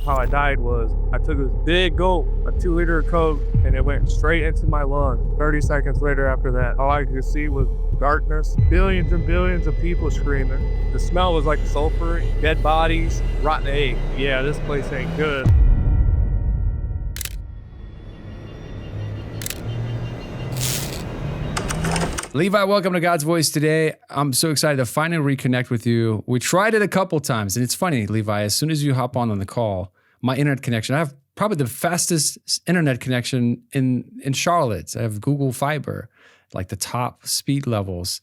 how I died was I took this big gulp, a 2 liter of Coke, and it went straight into my lung. 30 seconds later after that, all I could see was darkness, billions and billions of people screaming. The smell was like sulfur, dead bodies, rotten egg. Yeah, this place ain't good. Levi, welcome to God's Voice today. I'm so excited to finally reconnect with you. We tried it a couple times, and it's funny, Levi, as soon as you hop on the call, my internet connection, I have probably the fastest internet connection in Charlotte. I have Google Fiber, like the top speed levels.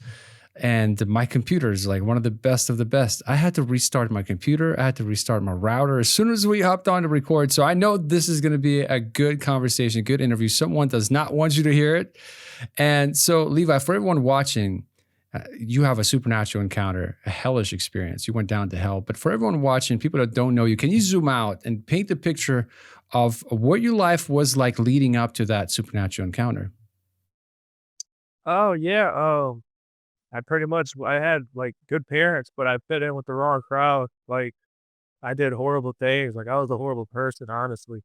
And my computer is like one of the best. I had to restart my computer. I had to restart my router as soon as we hopped on to record. So I know this is going to be a good conversation, good interview. Someone does not want you to hear it. And so, Levi, for everyone watching, you have a supernatural encounter, a hellish experience. You went down to hell. But for everyone watching, people that don't know you, can you zoom out and paint the picture of what your life was like leading up to that supernatural encounter? Oh yeah, I had like good parents, but I fit in with the wrong crowd. Like I did horrible things. Like I was a horrible person, honestly.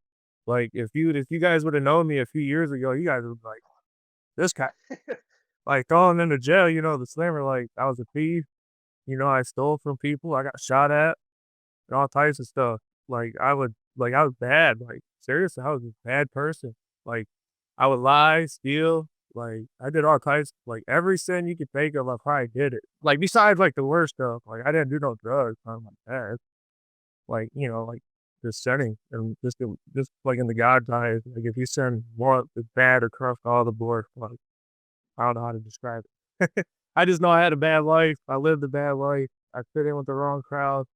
Like if you guys would have known me a few years ago, you guys would be like, this guy like throwing into jail, the slammer, like I was a thief, I stole from people, I got shot at and all types of stuff. I was bad. Like seriously, I was a bad person. Like I would lie, steal, like I did all types, like every sin you could think of, I probably did it. Like besides like the worst stuff, like I didn't do no drugs, nothing like that. Like, like just sinning and just like in the God's eyes, like if you sin more it's bad or corrupt all the board, like I don't know how to describe it. I just know I had a bad life. I lived a bad life. I fit in with the wrong crowd.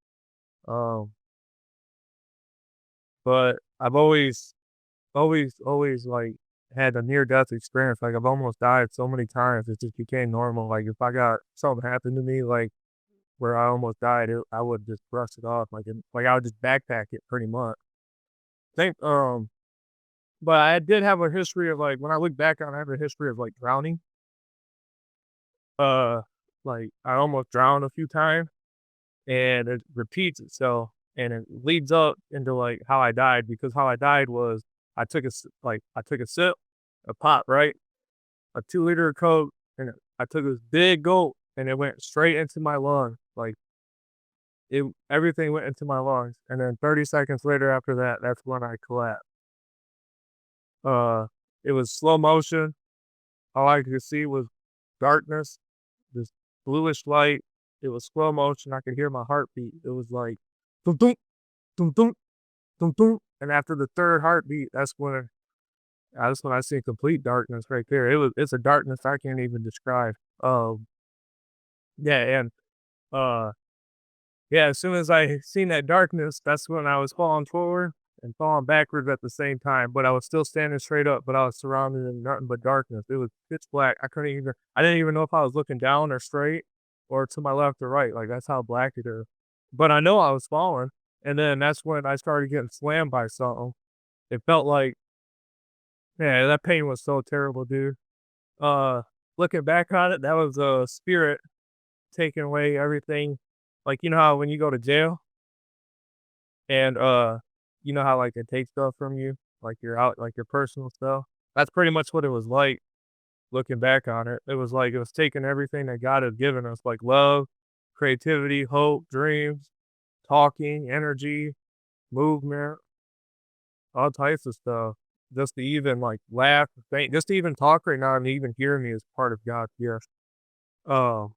Um, but I've always like had a near death experience. Like I've almost died so many times. It just became normal. Like if I got something happen to me, like where I almost died, I would just brush it off. Like I would just backpack it pretty much. Think, but I did have a history of like, when I look back on it, I have a history of like drowning. Uh, like I almost drowned a few times and it repeats itself and it leads up into like how I died, because how I died was I took a sip, a pop, right? A 2 liter of Coke, and I took this big gulp and it went straight into my lungs. Like everything went into my lungs. And then 30 seconds later after that, that's when I collapsed. Uh, it was slow motion. All I could see was darkness, this bluish light. It was slow motion. I could hear my heartbeat. It was like, dum dum, dum dum, dum dum. And after the third heartbeat, that's when I see complete darkness right there. It's a darkness I can't even describe. Yeah, and uh, yeah, as soon as I seen that darkness, that's when I was falling forward and falling backwards at the same time. But I was still standing straight up, but I was surrounded in nothing but darkness. It was pitch black. I didn't even know if I was looking down or straight or to my left or right. Like that's how black it is. But I know I was falling. And then that's when I started getting slammed by something. It felt like, yeah, that pain was so terrible, dude. Uh, Looking back on it, that was a spirit taking away everything. Like, you know how when you go to jail and, you know how, like, they take stuff from you, like your personal stuff? That's pretty much what it was like looking back on it. It was like it was taking everything that God had given us, like love, creativity, hope, dreams, talking, energy, movement, all types of stuff. Just to even, like, laugh, think, just to even talk right now and even hear me is part of God's gift. Um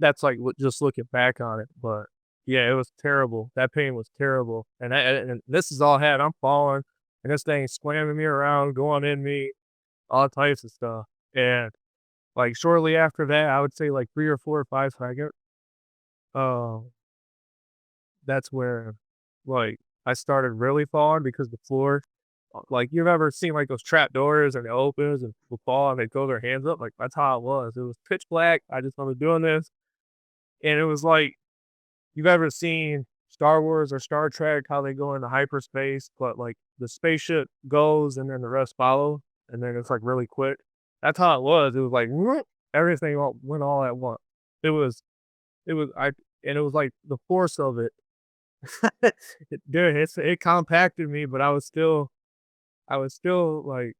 That's like just looking back on it, but yeah, it was terrible. That pain was terrible, and this is all had. I'm falling, and this thing slamming me around, going in me, all types of stuff. And like shortly after that, I would say like 3 or 4 or 5 seconds. Um, that's where like I started really falling because the floor. Like you've ever seen like those trap doors and it opens and people fall and they throw their hands up. Like that's how it was. It was pitch black. I just was doing this, and it was like, you've ever seen Star Wars or Star Trek, how they go into hyperspace, but like the spaceship goes and then the rest follow, and then it's like really quick. That's how it was. It was like whoop, everything went all at once. It was it was I and it was like the force of it. Dude, it compacted me, but I was still like,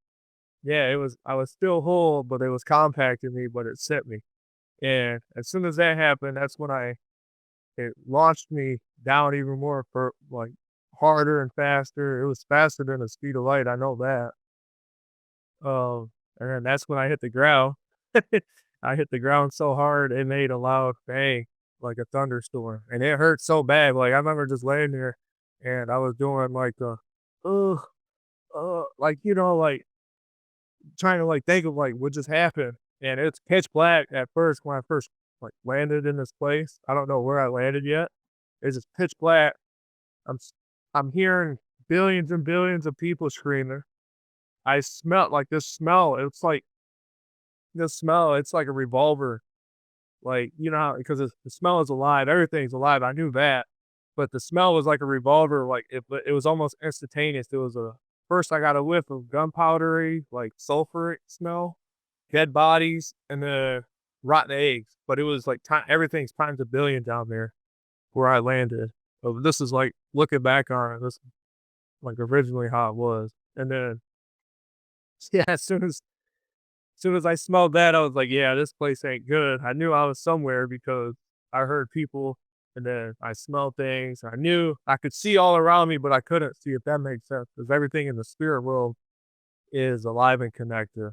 yeah, I was still whole, but it was compacting me, but it sent me. And as soon as that happened, that's when it launched me down even more for like harder and faster. It was faster than the speed of light. I know that. And then that's when I hit the ground. I hit the ground so hard it made a loud bang like a thunderstorm, and it hurt so bad. Like I remember just laying there, and I was doing like ugh, like like trying to like think of like what just happened, and it's pitch black at first when I first like landed in this place. I don't know where I landed yet. It's just pitch black. I'm s- I'm hearing billions and billions of people screaming. I smelt like this smell. It's like this smell. It's like a revolver. Like because the smell is alive. Everything's alive. I knew that, but the smell was like a revolver. Like it was almost instantaneous. It was a first I got a whiff of gunpowdery, like sulfuric smell, dead bodies, and the rotten eggs. But it was like everything's times a billion down there where I landed. So this is like looking back on it. This is like originally how it was, and then yeah, as soon as I smelled that, I was like, "Yeah, this place ain't good." I knew I was somewhere because I heard people, and then I smelled things. I knew I could see all around me, but I couldn't see, if that makes sense, because everything in the spirit world is alive and connected.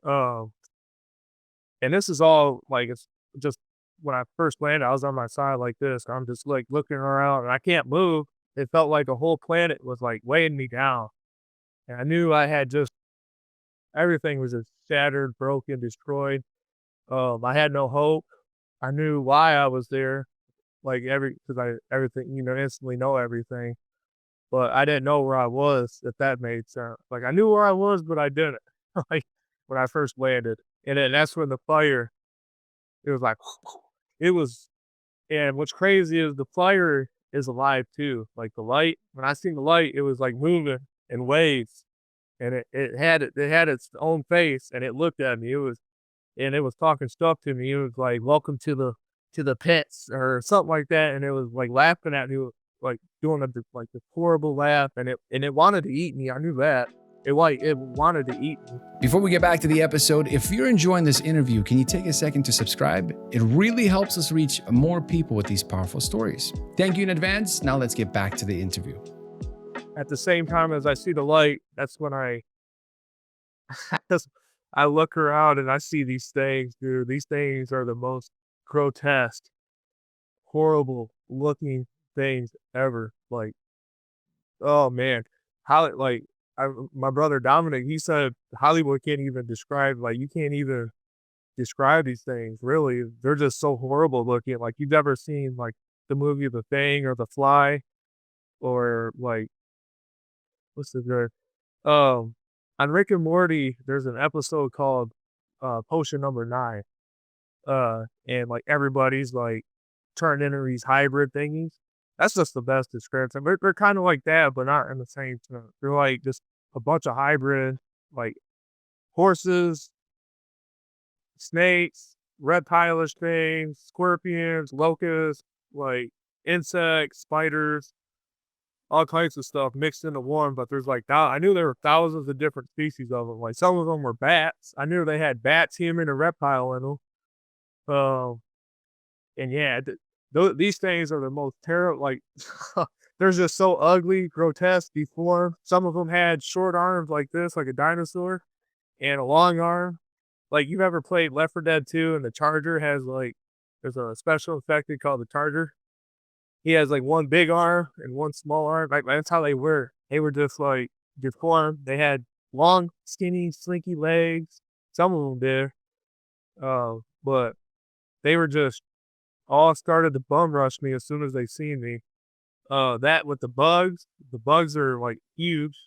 Um, and this is all like it's just when I first landed, I was on my side like this. I'm just like looking around, and I can't move. It felt like the whole planet was like weighing me down, and I knew I had just everything was just shattered, broken, destroyed. I had no hope. I knew why I was there, like because I everything, instantly know everything, but I didn't know where I was, if that made sense. Like I knew where I was, but I didn't. Like when I first landed, and then that's when the fire. It was like, it was, and what's crazy is the fire is alive too. Like the light, when I seen the light, it was like moving in waves, and it had its own face, and it looked at me. It was talking stuff to me. It was like, "Welcome to the pits," or something like that, and it was, like, laughing at me, like, doing like, this horrible laugh, and it wanted to eat me, I knew that. It wanted to eat me. Before we get back to the episode, if you're enjoying this interview, can you take a second to subscribe? It really helps us reach more people with these powerful stories. Thank you in advance. Now let's get back to the interview. At the same time as I see the light, that's when I just I look around and I see these things, dude. These things are the most grotesque, horrible looking things ever. Like, oh man, how like my brother Dominic, he said Hollywood can't even describe, like you can't even describe these things. Really, they're just so horrible looking. Like you've never seen like the movie The Thing or The Fly, or like what's the good on Rick and Morty. There's an episode called Potion Number 9. And like everybody's like turned into these hybrid thingies. That's just the best description. They're kind of like that, but not in the same sense. They're like just a bunch of hybrid, like horses, snakes, reptilish things, scorpions, locusts, like insects, spiders, all kinds of stuff mixed into one. But there's like, I knew there were thousands of different species of them. Like some of them were bats. I knew they had bats, human, and reptile in them. Um, And yeah, these things are the most terrible. Like, they're just so ugly, grotesque, deformed. Some of them had short arms like this, like a dinosaur, and a long arm. Like, you've ever played Left 4 Dead 2 and the Charger has like, there's a special effect they call the Charger. He has like one big arm and one small arm. Like, that's how they were. They were just like deformed. They had long, skinny, slinky legs. Some of them did. But they were just all started to bum rush me as soon as they seen me. That with the bugs are like huge.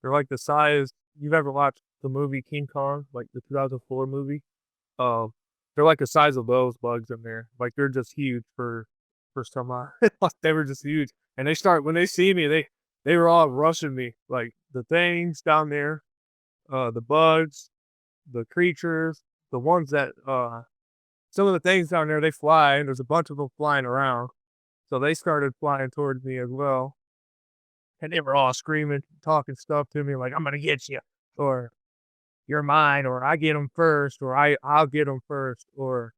They're like the size you've ever watched the movie King Kong, like the 2004 movie. Uh, they're like the size of those bugs in there. Like they're just huge for some odd. They were just huge, and they start when they see me, they were all rushing me. Like the things down there, the bugs, the creatures, the ones that some of the things down there they fly, and there's a bunch of them flying around. So they started flying towards me as well, and they were all screaming, talking stuff to me like, "I'm gonna get you," or "You're mine," or "I get them first," or I'll get them first," or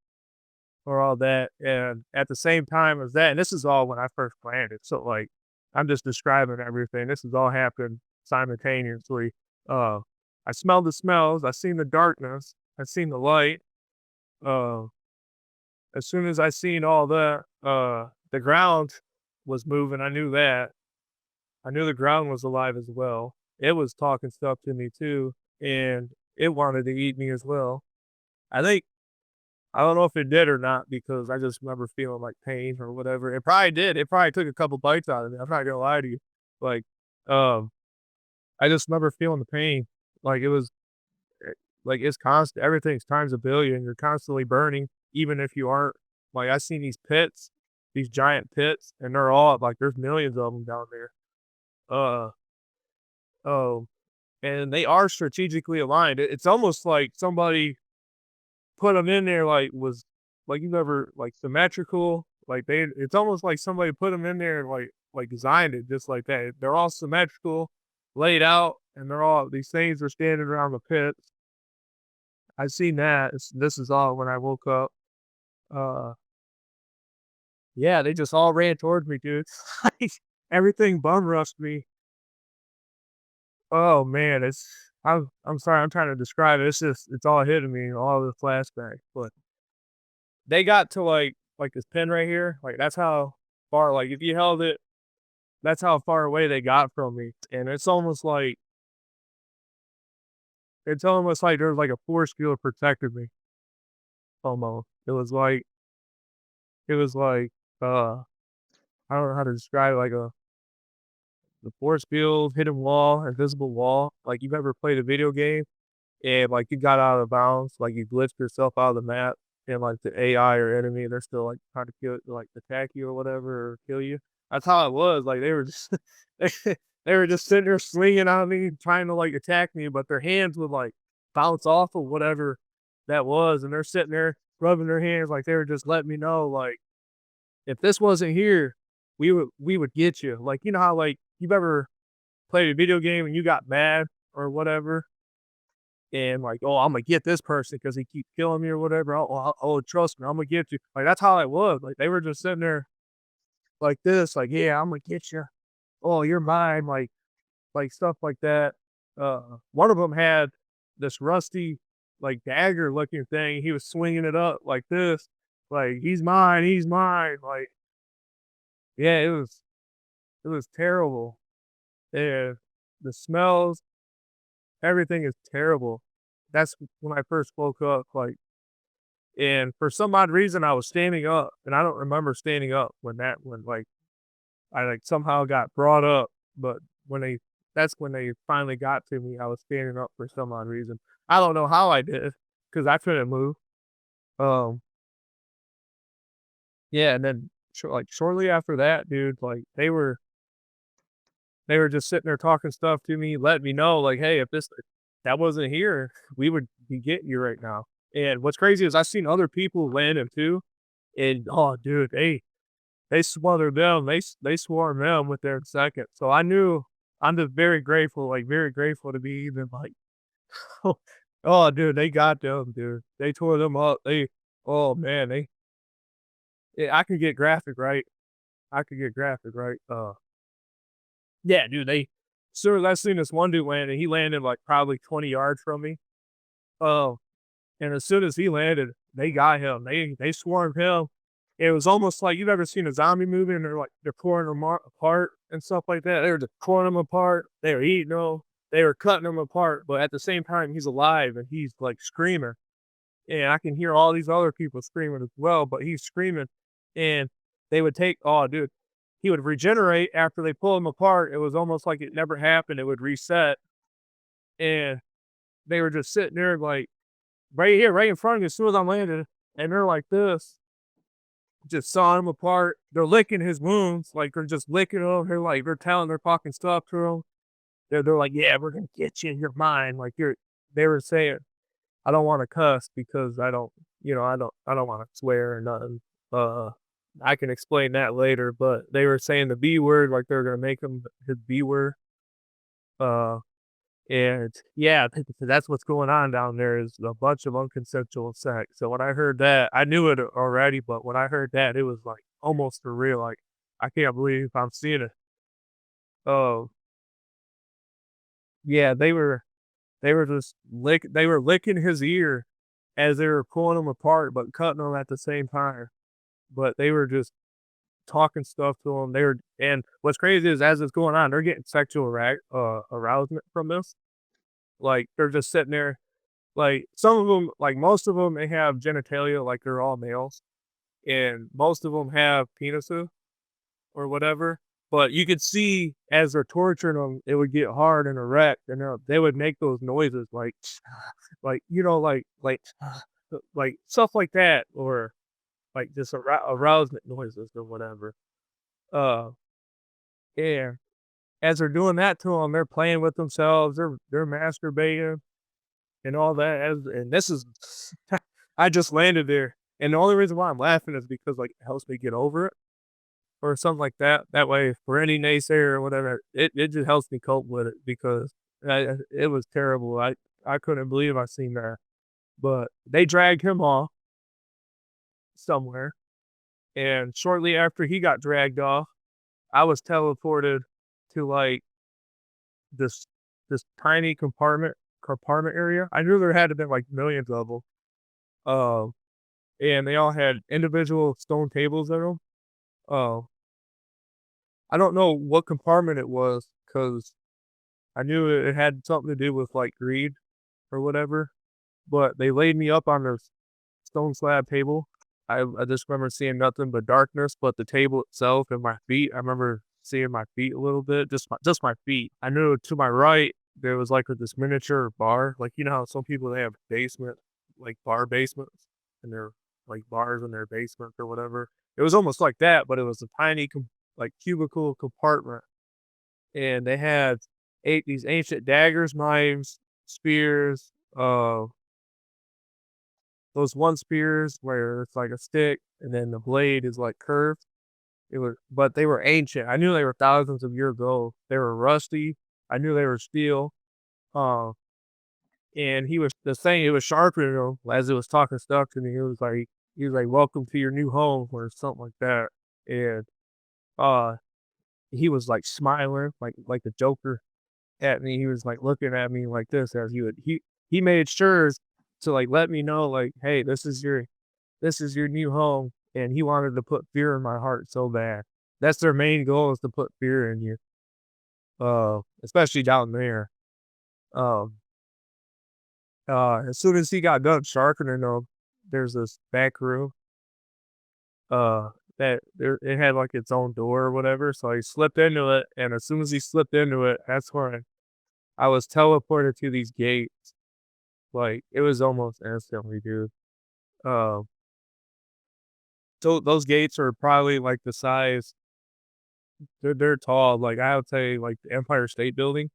all that. And at the same time as that, and this is all when I first landed. So like, I'm just describing everything. This has all happened simultaneously. Uh, I smelled the smells. I seen the darkness. I seen the light. Uh, as soon as I seen all that, the ground was moving. I knew that. I knew the ground was alive as well. It was talking stuff to me too, and it wanted to eat me as well. I think I don't know if it did or not because I just remember feeling like pain or whatever. It probably did. It probably took a couple bites out of me. I'm not gonna lie to you. Like, um, I just remember feeling the pain. Like it was eh, like it's constant. Everything's times a billion. You're constantly burning, even if you aren't. Like I seen these pits, these giant pits, and they're all like there's millions of them down there. Uh oh, and they are strategically aligned. It's almost like somebody put them in there, was like, you never like, symmetrical, like, it's almost like somebody put them in there and, like, designed it just like that. They're all symmetrical, laid out, and they're all these things are standing around the pits. I seen that. This is all when I woke up. Uh, yeah, they just all ran towards me, dude. Like, everything bum rushed me. Oh, man, I'm sorry, I'm trying to describe it. It's just it's all hitting me, all the flashbacks, but they got to, like, this pin right here, like, that's how far like, if you held it, that's how far away they got from me, and it's almost like there's, like, a force field protecting me, almost. It was like, uh, I don't know how to describe it, like the force field, hidden wall, invisible wall. Like, you've ever played a video game and, like, you got out of bounds, like, you glitched yourself out of the map, and, like, the AI or enemy, they're still, like, trying to attack you or whatever or kill you. That's how it was, like, they were just they were just sitting there swinging on me, trying to, like, attack me, but their hands would, like, bounce off of whatever that was, and they're sitting there rubbing their hands like they were just letting me know, like, "If this wasn't here, we would get you." Like, you know how, like, you've ever played a video game and you got mad or whatever, and like, "Oh, Imma get this person because he keeps killing me or whatever. Oh, trust me, Imma get you." Like, that's how it was. Like, they were just sitting there like this, like, "Yeah, Imma get you. Oh, you're mine," like, stuff like that. One of them had this rusty, like, dagger-looking thing. He was swinging it up like this, like, he's mine." Like, yeah, it was terrible. And the smells, everything is terrible. That's when I first woke up, like, and for some odd reason, I was standing up, and I don't remember standing up when I, like, somehow got brought up, but when they that's when they finally got to me, I was standing up for some odd reason. I don't know how I did, because I couldn't move. Um, yeah, and then shortly after that, dude, like, they were just sitting there talking stuff to me, letting me know, like, "Hey, if that wasn't here, we would be getting you right now." And what's crazy is I've seen other people landing too, and, oh, dude, they smothered them, they swarmed them with their second. So I knew I'm just very grateful to be even, like, oh, dude, they got them, dude. They tore them up. Oh, man, yeah, I could get graphic, right? I could get graphic, right? Yeah, dude, soon as I seen this one dude land, and he landed, like, probably 20 yards from me. Oh, and as soon as he landed, they got him. They swarmed him. It was almost like you've ever seen a zombie movie and they're pouring them apart and stuff like that. They were just pouring them apart. They were eating them. They were cutting them apart. But at the same time, he's alive and he's like screaming. And I can hear all these other people screaming as well, but he's screaming. And they would oh, dude, he would regenerate after they pull him apart. It was almost like it never happened. It would reset. And they were just sitting there like right here, right in front of me as soon as I'm landing. And they're like this, just sawing him apart. They're licking his wounds, like they're just licking them. They're talking stuff to him. They're like, "Yeah, we're gonna get you. You're mine." Like they were saying, I don't want to cuss because I don't want to swear or nothing. Uh, I can explain that later, but they were saying the B word, like they're gonna make him his B word. Uh, and yeah, that's what's going on down there is a bunch of unconsensual sex. So when I heard that, I knew it already, but when I heard that, it was like almost surreal. Like I can't believe I'm seeing it. Oh, yeah, they were just they were licking his ear as they were pulling him apart, but cutting him at the same time. But they were just talking stuff to him. They were, and what's crazy is as it's going on, they're getting sexual arousement from this. Like they're just sitting there. Like some of them, like most of them, they have genitalia, like they're all males, and most of them have penises or whatever. But you could see as they're torturing them, it would get hard and erect, and they would make those noises like like stuff like that, or like just arousement noises or whatever. Uh, yeah. As they're doing that to them, they're playing with themselves. They're masturbating and all that. And this is, I just landed there, and the only reason why I'm laughing is because like it helps me get over it or something like that. That way, for any naysayer or whatever, it just helps me cope with it because it was terrible. I couldn't believe I seen that. But they dragged him off somewhere, and shortly after he got dragged off, I was teleported to like this this tiny compartment area. I knew there had to been like millions of them. Um, and they all had individual stone tables in them. Uh, I don't know what compartment it was because I knew it had something to do with like greed or whatever. But they laid me up on this stone slab table. I just remember seeing nothing but darkness, but the table itself and my feet. I remember seeing my feet a little bit, just my feet. I knew to my right there was like this miniature bar. Like you know how some people they have basement, like bar basements, and they're like bars in their basement or whatever. It was almost like that, but it was a tiny like cubicle compartment, and they had these ancient daggers, knives, spears, those one spears where it's like a stick and then the blade is like curved. But they were ancient. I knew they were thousands of years old. They were rusty. I knew they were steel. Uh, and he was the thing. It was sharpening them as it was talking stuff to me. He was like, "Welcome to your new home" or something like that. And uh, he was like smiling, like the Joker at me. He was like looking at me like this as he made sure to like let me know like, "Hey, this is your new home," and he wanted to put fear in my heart so bad. That's their main goal is to put fear in you, especially down there. Um, as soon as he got done sharpening them, there's this back room, uh, that there it had like its own door or whatever. So he slipped into it, and as soon as he slipped into it, that's when I was teleported to these gates. Like it was almost instantly, dude. Um, so those gates are probably like the size. They're tall, like, I would say, like, the Empire State Building,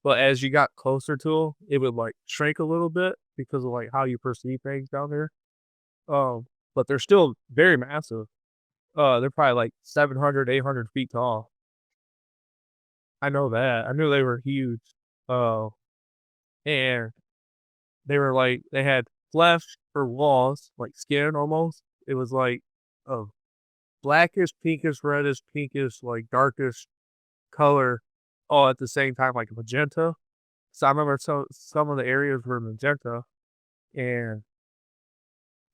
but as you got closer to them, it would, like, shrink a little bit because of, like, how you perceive things down there, but they're still very massive. They're probably, like, 700, 800 feet tall. I know that. I knew they were huge, uh, and they had flesh for walls, like skin almost. It was, like, a blackish, pinkish, like, darkish color all at the same time, like magenta. So I remember some of the areas were magenta, and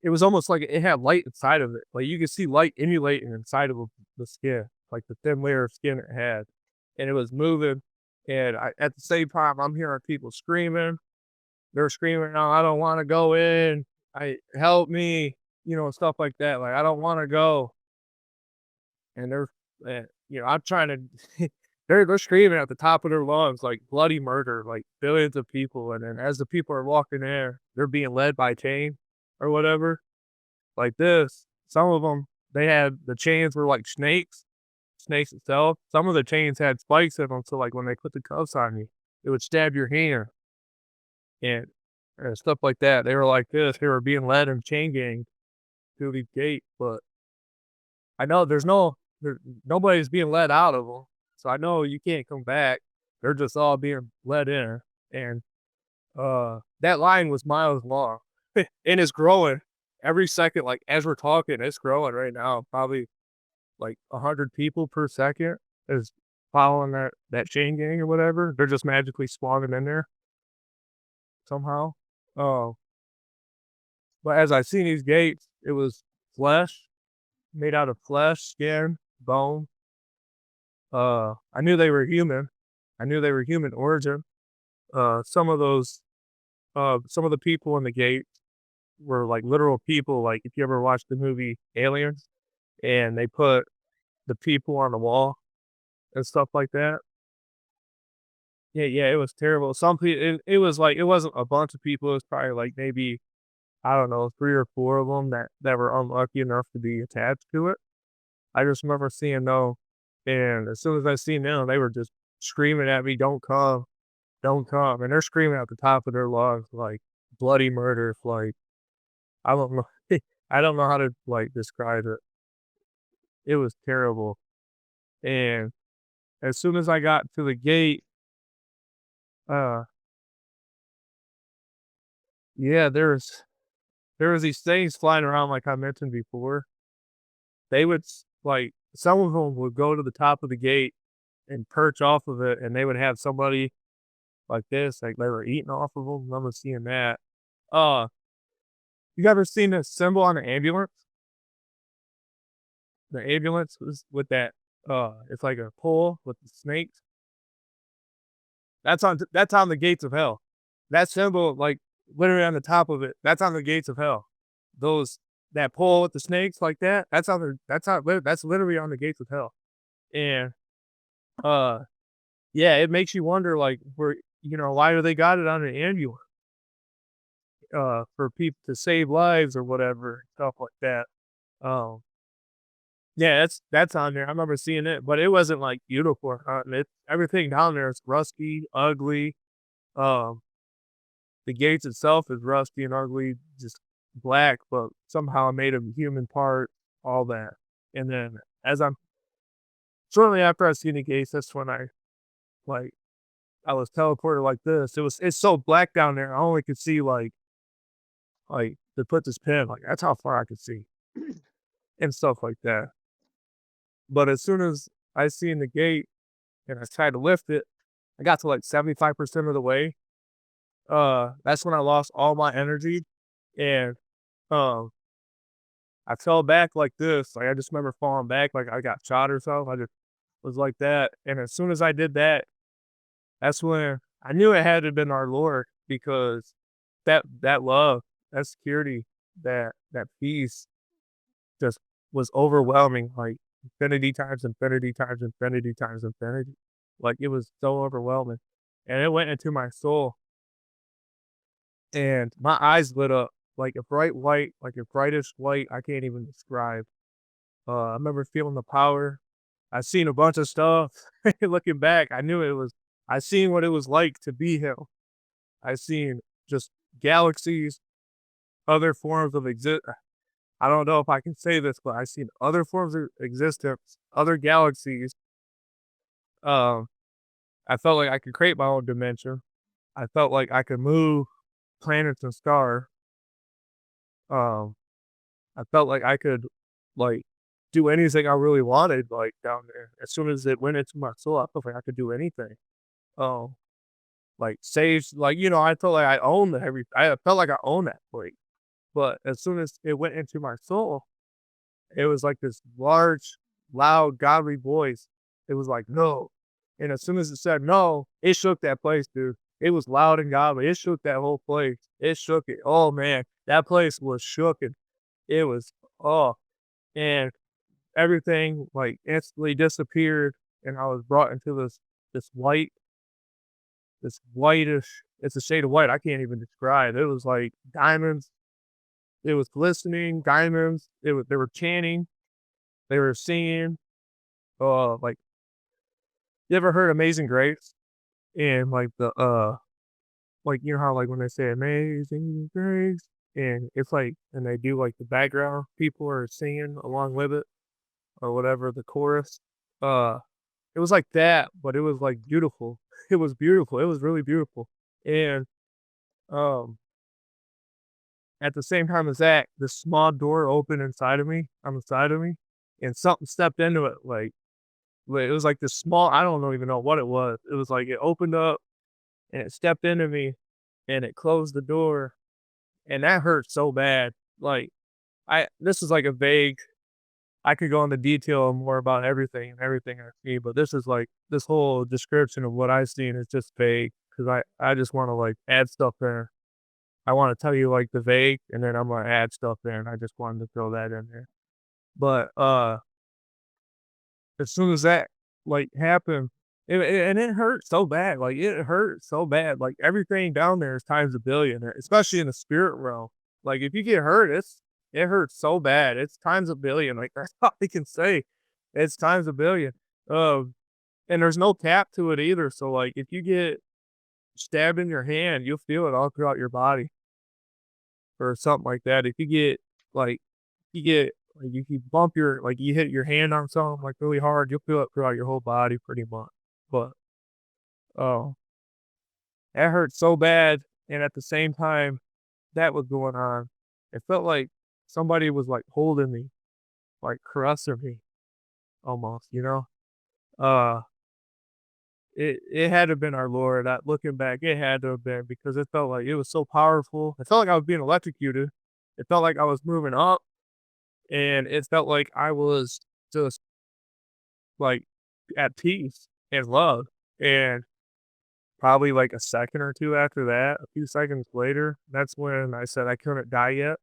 it was almost like it had light inside of it. Like you could see light emulating inside of the skin, like the thin layer of skin it had, and it was moving. And at the same time, I'm hearing people screaming. They're screaming, "Oh, I don't want to go in. I help me," stuff like that. Like I don't want to go, and I'm trying to. They're screaming at the top of their lungs like bloody murder, like billions of people, and then as the people are walking there, they're being led by chain or whatever, like this. Some of them, they had the chains were like snakes itself. Some of the chains had spikes in them, so like when they put the cuffs on you, it would stab your hand and stuff like that. They were like this. They were being led in chain gang through these gates, but I know nobody's being let out of them, so I know you can't come back. They're just all being let in, and that line was miles long, and it's growing every second. Like as we're talking, it's growing right now. Probably like 100 people per second is following that chain gang or whatever. They're just magically spawning in there somehow. Oh, but as I seen these gates, it was flesh made out of flesh, skin, bone. I knew they were human. I knew they were human origin. Some of those, some of the people in the gate were like literal people. Like if you ever watched the movie Aliens, and they put the people on the wall and stuff like that. Yeah, yeah, it was terrible. Some people, it was like it wasn't a bunch of people. It was probably like maybe I don't know 3 or 4 of them that were unlucky enough to be attached to it. I just remember seeing them, and as soon as I seen them, they were just screaming at me, don't come," and they're screaming at the top of their lungs, like, bloody murder, like, I don't know I don't know how to, like, describe it. It was terrible, and as soon as I got to the gate, uh, yeah, there was these things flying around like I mentioned before. They would like, some of them would go to the top of the gate and perch off of it, and they would have somebody like this, like they were eating off of them. I remember seeing that. Uh, you ever seen the symbol on the ambulance? The ambulance was with that, it's like a pole with the snakes. That's on the gates of hell. That symbol, like literally on the top of it, that's on the gates of hell. Those that pole with the snakes like that, that's literally on the gates of hell. And uh yeah, it makes you wonder like where why do they got it on an ambulance? For people to save lives or whatever, stuff like that. Um yeah, that's on there. I remember seeing it, but it wasn't like beautiful or nothing. Everything down there is rusty, ugly. Um the gates itself is rusty and ugly, just black, but somehow made of human part, all that. And then as I'm shortly after I seen the gates, that's when like I was teleported like this. It's so black down there. I only could see like to put this pin, like that's how far I could see and stuff like that. But as soon as I seen the gate and I tried to lift it, I got to like 75% of the way. That's when I lost all my energy and um I fell back like this. Like I just remember falling back like I got shot or something. I just was like that. And as soon as I did that, that's when I knew it had to have been our Lord because that love, that security, that peace just was overwhelming, like infinity times infinity times infinity times infinity. Like it was so overwhelming. And it went into my soul and my eyes lit up like a bright white, like a brightest white I can't even describe. I remember feeling the power. I seen a bunch of stuff. Looking back, I seen what it was like to be him. I seen just galaxies, other forms of I don't know if I can say this, but I seen other forms of existence, other galaxies. Um, I felt like I could create my own dimension. I felt like I could move planets and stars. Um, I felt like I could like do anything I really wanted, like down there. As soon as it went into my soul, I felt like I could do anything. Um, like save, like I felt like I owned I felt like I owned that place. But as soon as it went into my soul, it was like this large, loud, godly voice. It was like, no. And as soon as it said no, it shook that place, dude. It was loud and godly. It shook that whole place. It shook it. Oh man, that place was shooken. It was oh, and everything like instantly disappeared, and I was brought into this white, this whitish. It's a shade of white I can't even describe. It was like diamonds. It was glistening diamonds. They were chanting. They were singing. Like you ever heard Amazing Grace? And like like how like when they say Amazing Grace, and it's like and they do like the background people are singing along with it. or whatever, the chorus. Uh, it was like that, but it was like beautiful. It was beautiful. It was really beautiful. And um, at the same time as that, this small door opened inside of me, on the side of me, and something stepped into it. Like it was like this small. I don't know even know what it was. It was like it opened up and it stepped into me, and it closed the door, and that hurt so bad. Like I this is like a vague I could go into detail more about everything and everything I see, but this is like this whole description of what I've seen is just vague because I just want to like add stuff there. I want to tell you like the vague, and then I'm gonna add stuff there, and I just wanted to throw that in there. But as soon as that like happened, and it hurt so bad, like it hurt so bad, like everything down there is times a billion, especially in the spirit realm. Like if you get hurt, it hurts so bad, it's times a billion. Like that's all I can say. It's times a billion. Um, and there's no cap to it either. So like if you get stabbed in your hand, you'll feel it all throughout your body or something like that. If you get like you get like if you bump your like you hit your hand on something like really hard, you'll feel it throughout your whole body pretty much. But oh, that hurt so bad, and at the same time that was going on, it felt like somebody was like holding me, like caressing me almost, you know? Uh it had to have been our Lord. Looking back, it had to have been because it felt like it was so powerful. It felt like I was being electrocuted. It felt like I was moving up, and it felt like I was just like at peace and love. And probably like a second or two after that, a few seconds later, that's when I said I couldn't die yet.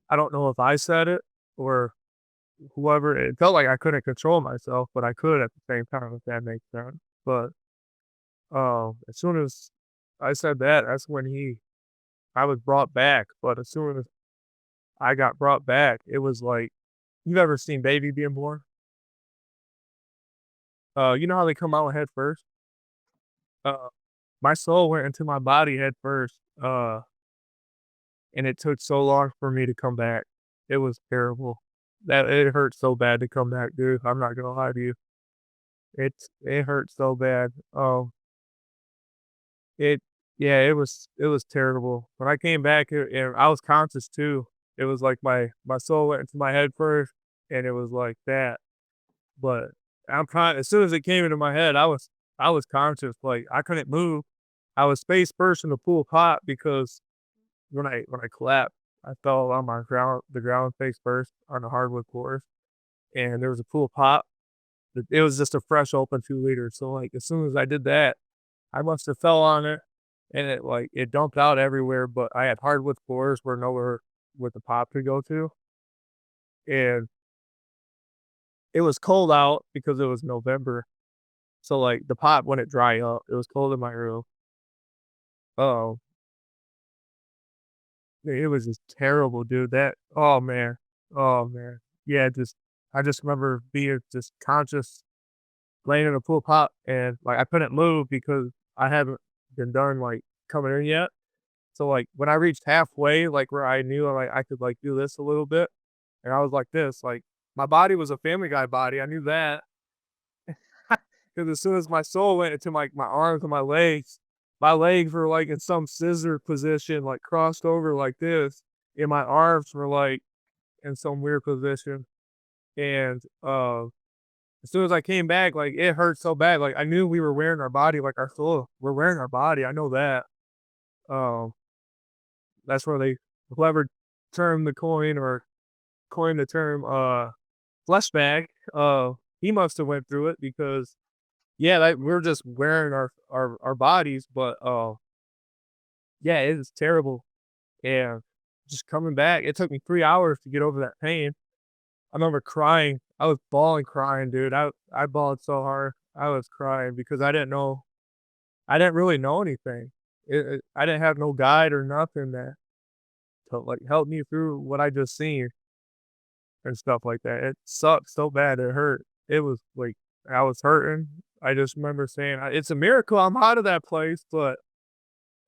I don't know if I said it or whoever. It felt like I couldn't control myself, but I could at the same time, if that makes sense. But as soon as I said that, that's when I was brought back. But as soon as I got brought back, it was like you've ever seen baby being born? You know how they come out head first? Uh, my soul went into my body head first. And it took so long for me to come back. It was terrible. That it hurt so bad to come back, dude. I'm not gonna lie to you. It hurt so bad. It yeah, it was terrible. When I came back, and I was conscious too. It was like my soul went into my head first, and it was like that. But as soon as it came into my head, I was conscious. Like I couldn't move. I was face first in the pool pot because when I collapsed, I fell on the ground face first on the hardwood floors, and there was a pool of pop. It was just a fresh open 2 liters. So like as soon as I did that, I must have fell on it, and it dumped out everywhere. But I had hardwood floors where nowhere with the pop could go to, and it was cold out because it was November. So like the pot wouldn't dry up. It was cold in my room. Oh, it was just terrible, dude. Oh man. Oh man. Yeah, I just remember being just conscious laying in a pool pot and like I couldn't move because I haven't been done like coming in yet. So like when I reached halfway, like where I knew like I could like do this a little bit, and I was like this, like my body was a Family Guy body. I knew that because as soon as my soul went into my arms and my legs were like in some scissor position, like crossed over like this, and my arms were like in some weird position. And as soon as I came back, like it hurt so bad. Like I knew we were wearing our body, like our soul. We're wearing our body. I know that. Um, that's where whoever termed the coin or coined the term flesh bag, he must have went through it because yeah, like we're just wearing our bodies, but yeah, it is terrible. And just coming back, it took me 3 hours to get over that pain. I remember crying. I was bawling, crying, dude. I bawled so hard. I was crying because I didn't know. I didn't really know anything. I didn't have no guide or nothing that to like help me through what I just seen and stuff like that. It sucked so bad. It hurt. It was like I was hurting. I just remember saying, "It's a miracle I'm out of that place." But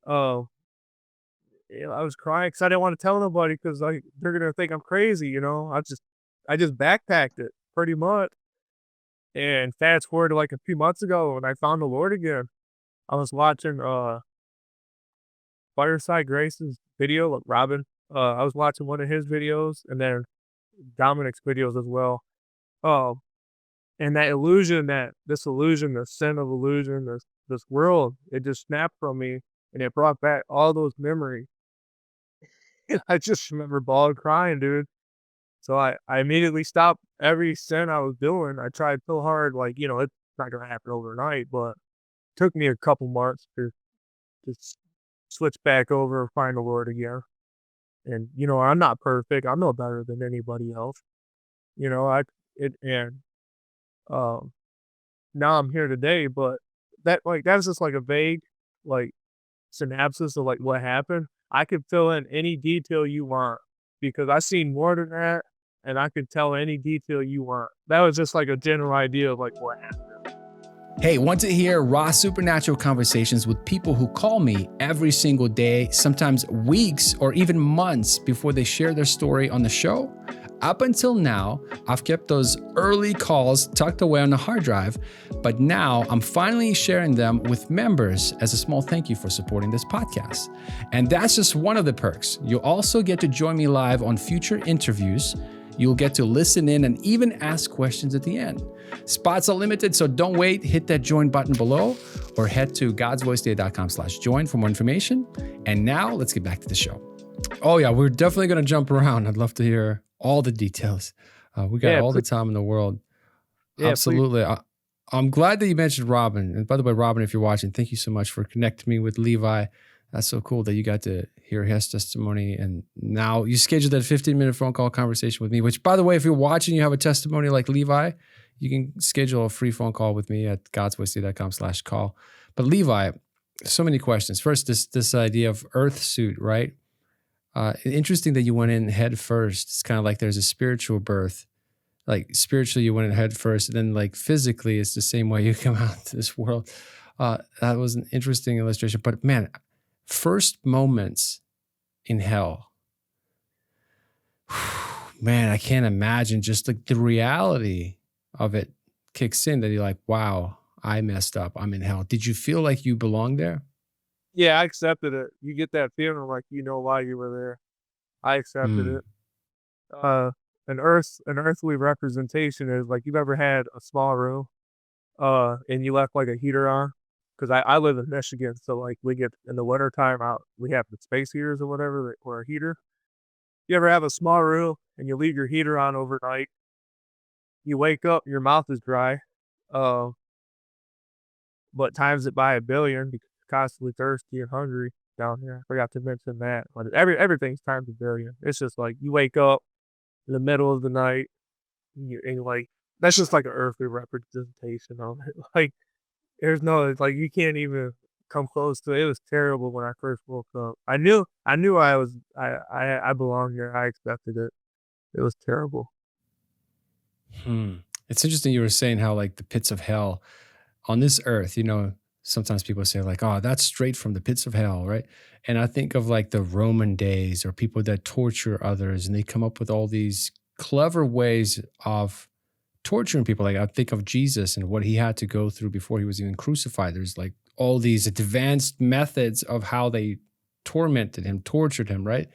uh, I was crying because I didn't want to tell nobody because like they're gonna think I'm crazy. You know, I just backpacked it pretty much. And fast forward to like a few months ago when I found the Lord again, I was watching Fireside Grace's video, like Robin. I was watching one of his videos and then Dominic's videos as well. Um, and that illusion, the sin of illusion, this world, it just snapped from me and it brought back all those memories. And I just remember bawling crying, dude. So I immediately stopped every sin I was doing. I tried so hard, like, it's not gonna happen overnight, but it took me a couple months to switch back over and find the Lord again. And, I'm not perfect. I'm no better than anybody else. You know, I it and um now I'm here today, but that was just like a vague like synopsis of like what happened. I could fill in any detail you want because I seen more than that and I could tell any detail you want. That was just like a general idea of like what happened. Hey, want to hear raw supernatural conversations with people who call me every single day, sometimes weeks or even months before they share their story on the show? Up until now, I've kept those early calls tucked away on the hard drive, but now I'm finally sharing them with members as a small thank you for supporting this podcast. And that's just one of the perks. You'll also get to join me live on future interviews. You'll get to listen in and even ask questions at the end. Spots are limited, so don't wait. Hit that join button below or head to godsvoiceday.com/join for more information. And now let's get back to the show. Oh yeah, we're definitely going to jump around. I'd love to hear all the details. We got all the time in the world. Yeah, absolutely. I'm glad that you mentioned Robin. And by the way, Robin, if you're watching, thank you so much for connecting me with Levi. That's so cool that you got to hear his testimony. And now you scheduled that 15-minute phone call conversation with me, which, by the way, if you're watching, you have a testimony like Levi, you can schedule a free phone call with me at godsvoiceday.com/call. But Levi, so many questions. First, this idea of earth suit, right? Interesting that you went in head first. It's kind of like there's a spiritual birth. Like spiritually, you went in head first, and then like physically, it's the same way you come out to this world. That was an interesting illustration. But man, first moments in hell, man, I can't imagine just like the reality of it kicks in that you're like, wow, I messed up. I'm in hell. Did you feel like you belonged there? Yeah, I accepted it. You get that feeling like you know why you were there. I accepted it. Uh, an earthly representation is like you've ever had a small room, and you left like a heater on. Because I live in Michigan, so like we get in the winter time out, we have the space heaters or whatever or a heater. You ever have a small room and you leave your heater on overnight? You wake up, your mouth is dry, uh, but times it by a billion because you're constantly thirsty and hungry down here. I forgot to mention that, but everything's times a billion. It's just like you wake up in the middle of the night, and like that's just like an earthly representation of it. Like there's no, it's like you can't even come close to it. It was terrible when I first woke up. I knew I belonged here. I accepted it. It was terrible. It's interesting you were saying how like the pits of hell on this earth, sometimes people say like, oh, that's straight from the pits of hell, right? And I think of like the Roman days or people that torture others and they come up with all these clever ways of torturing people. Like I think of Jesus and what he had to go through before he was even crucified. There's like all these advanced methods of how they tormented him, tortured him, right?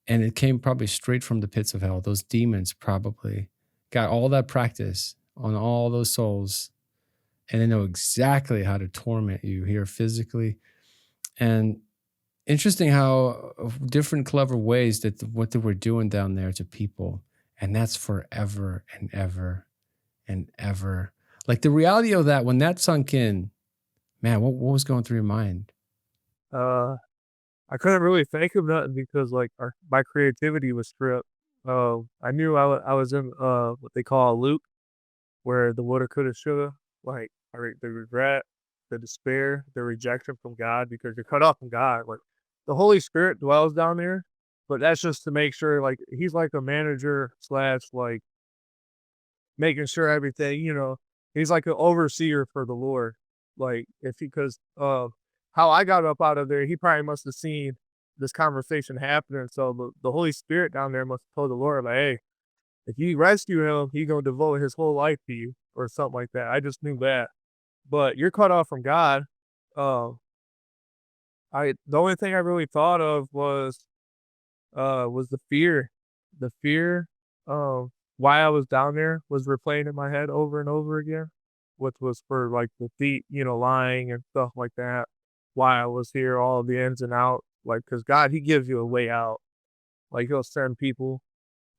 And it came probably straight from the pits of hell. Those demons probably got all that practice on all those souls, and they know exactly how to torment you here physically. And interesting how different clever ways that what they were doing down there to people. And that's forever and ever and ever. Like the reality of that, when that sunk in, man, what was going through your mind? I couldn't really think of nothing because like my creativity was stripped. I knew I was in what they call a loop where the woulda, coulda, shoulda, like the regret, the despair, the rejection from God because you're cut off from God. Like the Holy Spirit dwells down there, but that's just to make sure like he's like a manager slash like making sure everything, he's like an overseer for the Lord. Like if he, because how I got up out of there, he probably must have seen this conversation happening. So the Holy Spirit down there must have told the Lord, like, hey, if you rescue him, he gonna devote his whole life to you or something like that. I just knew that. But you're cut off from God. Uh, the only thing I really thought of was the fear. The fear of why I was down there was replaying in my head over and over again, which was for like the thief, lying and stuff like that. Why I was here, all the ins and outs. Like, cause God, He gives you a way out. Like He'll send people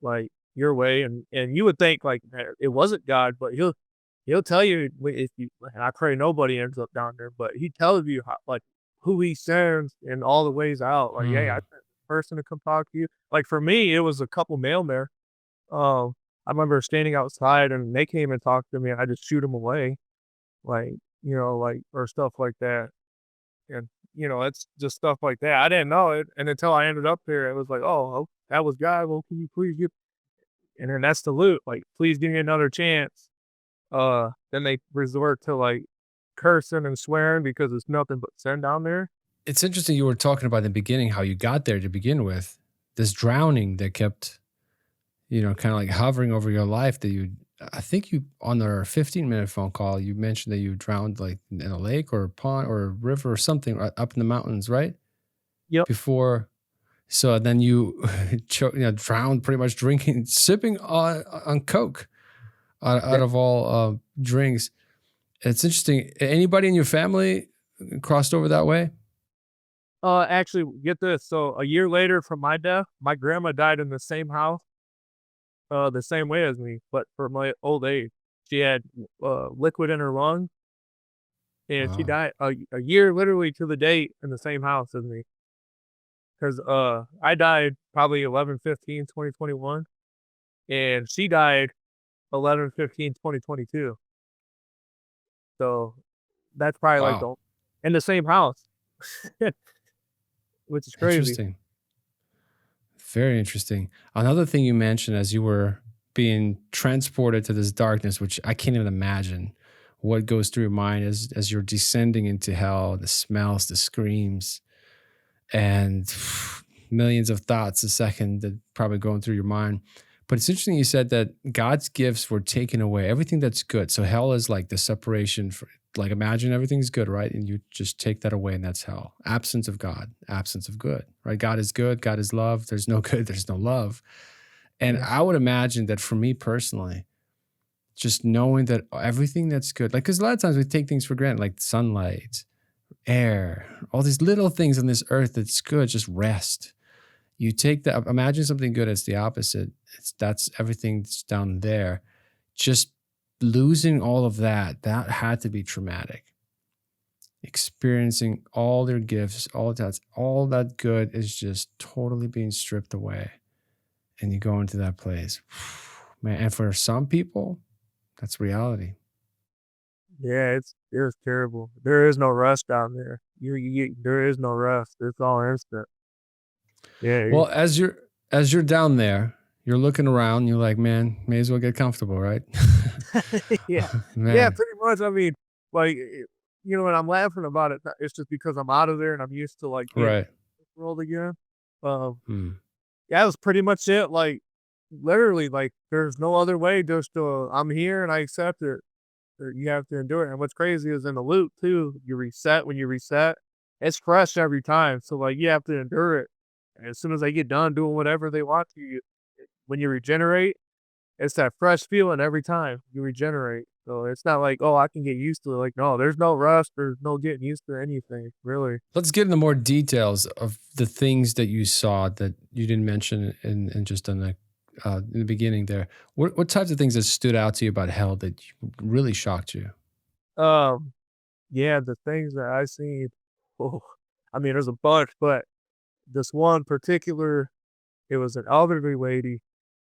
like your way, and you would think like it wasn't God, but He'll tell you if you. And I pray nobody ends up down there, but He tells you how, like who He sends and all the ways out. Like, hey, I Hmm. sent this person to come talk to you. Like for me, it was a couple mailmen. Um, I remember standing outside and they came and talked to me, and I just shoot them away, like like or stuff like that. And it's just stuff like that. I didn't know it, and until I ended up there, it was like, oh, that was God. Well, can you please give? And then that's the loot. Like, please give me another chance. Then they resort to like cursing and swearing because it's nothing but sin down there. It's interesting you were talking about in the beginning how you got there to begin with. This drowning that kept, kind of like hovering over your life that you I think you on our 15-minute phone call, you mentioned that you drowned like in a lake or a pond or a river or something up in the mountains, right? Yep. Before so then you drowned pretty much drinking sipping on Coke out Yeah. of all drinks. It's interesting. Anybody in your family crossed over that way? Actually, get this. So a year later from my death, my grandma died in the same house, the same way as me, but for my old age. She had liquid in her lung, and she Wow. died a year literally to the date in the same house as me. Because I died probably 11/15/2021, and she died 11/15/2022. So that's probably like Wow. the in the same house, which is crazy. Interesting. Very interesting. Another thing you mentioned as you were being transported to this darkness, which I can't even imagine what goes through your mind as you're descending into hell, the smells, the screams, and millions of thoughts a second that probably going through your mind. But it's interesting you said that God's gifts were taken away, everything that's good. So hell is like the separation for like imagine everything's good, right? And you just take that away and that's hell. Absence of God, absence of good, right? God is good, God is love. There's no good, there's no love. And Yeah. I would imagine that for me personally, just knowing that everything that's good, like, because a lot of times we take things for granted, like sunlight, air, all these little things on this earth that's good, just rest. You take that, imagine something good as the opposite. That's everything that's down there. Just losing all of that, that had to be traumatic. Experiencing all their gifts, all that good is just totally being stripped away. And you go into that place. Man, and for some people, that's reality. Yeah, it's terrible. There is no rest down there. There is no rest. It's all instant. Yeah, Well, as you're down there, you're looking around, you're like, man, may as well get comfortable, right? yeah, yeah, Man, pretty much. I mean, like, when I'm laughing about it, it's just because I'm out of there and I'm used to like being in right. this world again. Um, Hmm. yeah, that was pretty much it. Like, literally, like, there's no other way. Just I'm here and I accept it. Or you have to endure it. And what's crazy is in the loop too. You reset when you reset. It's fresh every time. So like you have to endure it. And as soon as they get done doing whatever they want to, when you regenerate, it's that fresh feeling every time you regenerate. So it's not like, oh, I can get used to it. Like, no, there's no rust. There's no getting used to anything, really. Let's get into more details of the things that you saw that you didn't mention in just in the beginning there. What types of things that stood out to you about hell that really shocked you? Um, yeah, the things that I seen, oh, I mean, there's a bunch, but this one particular, it was an elderly lady.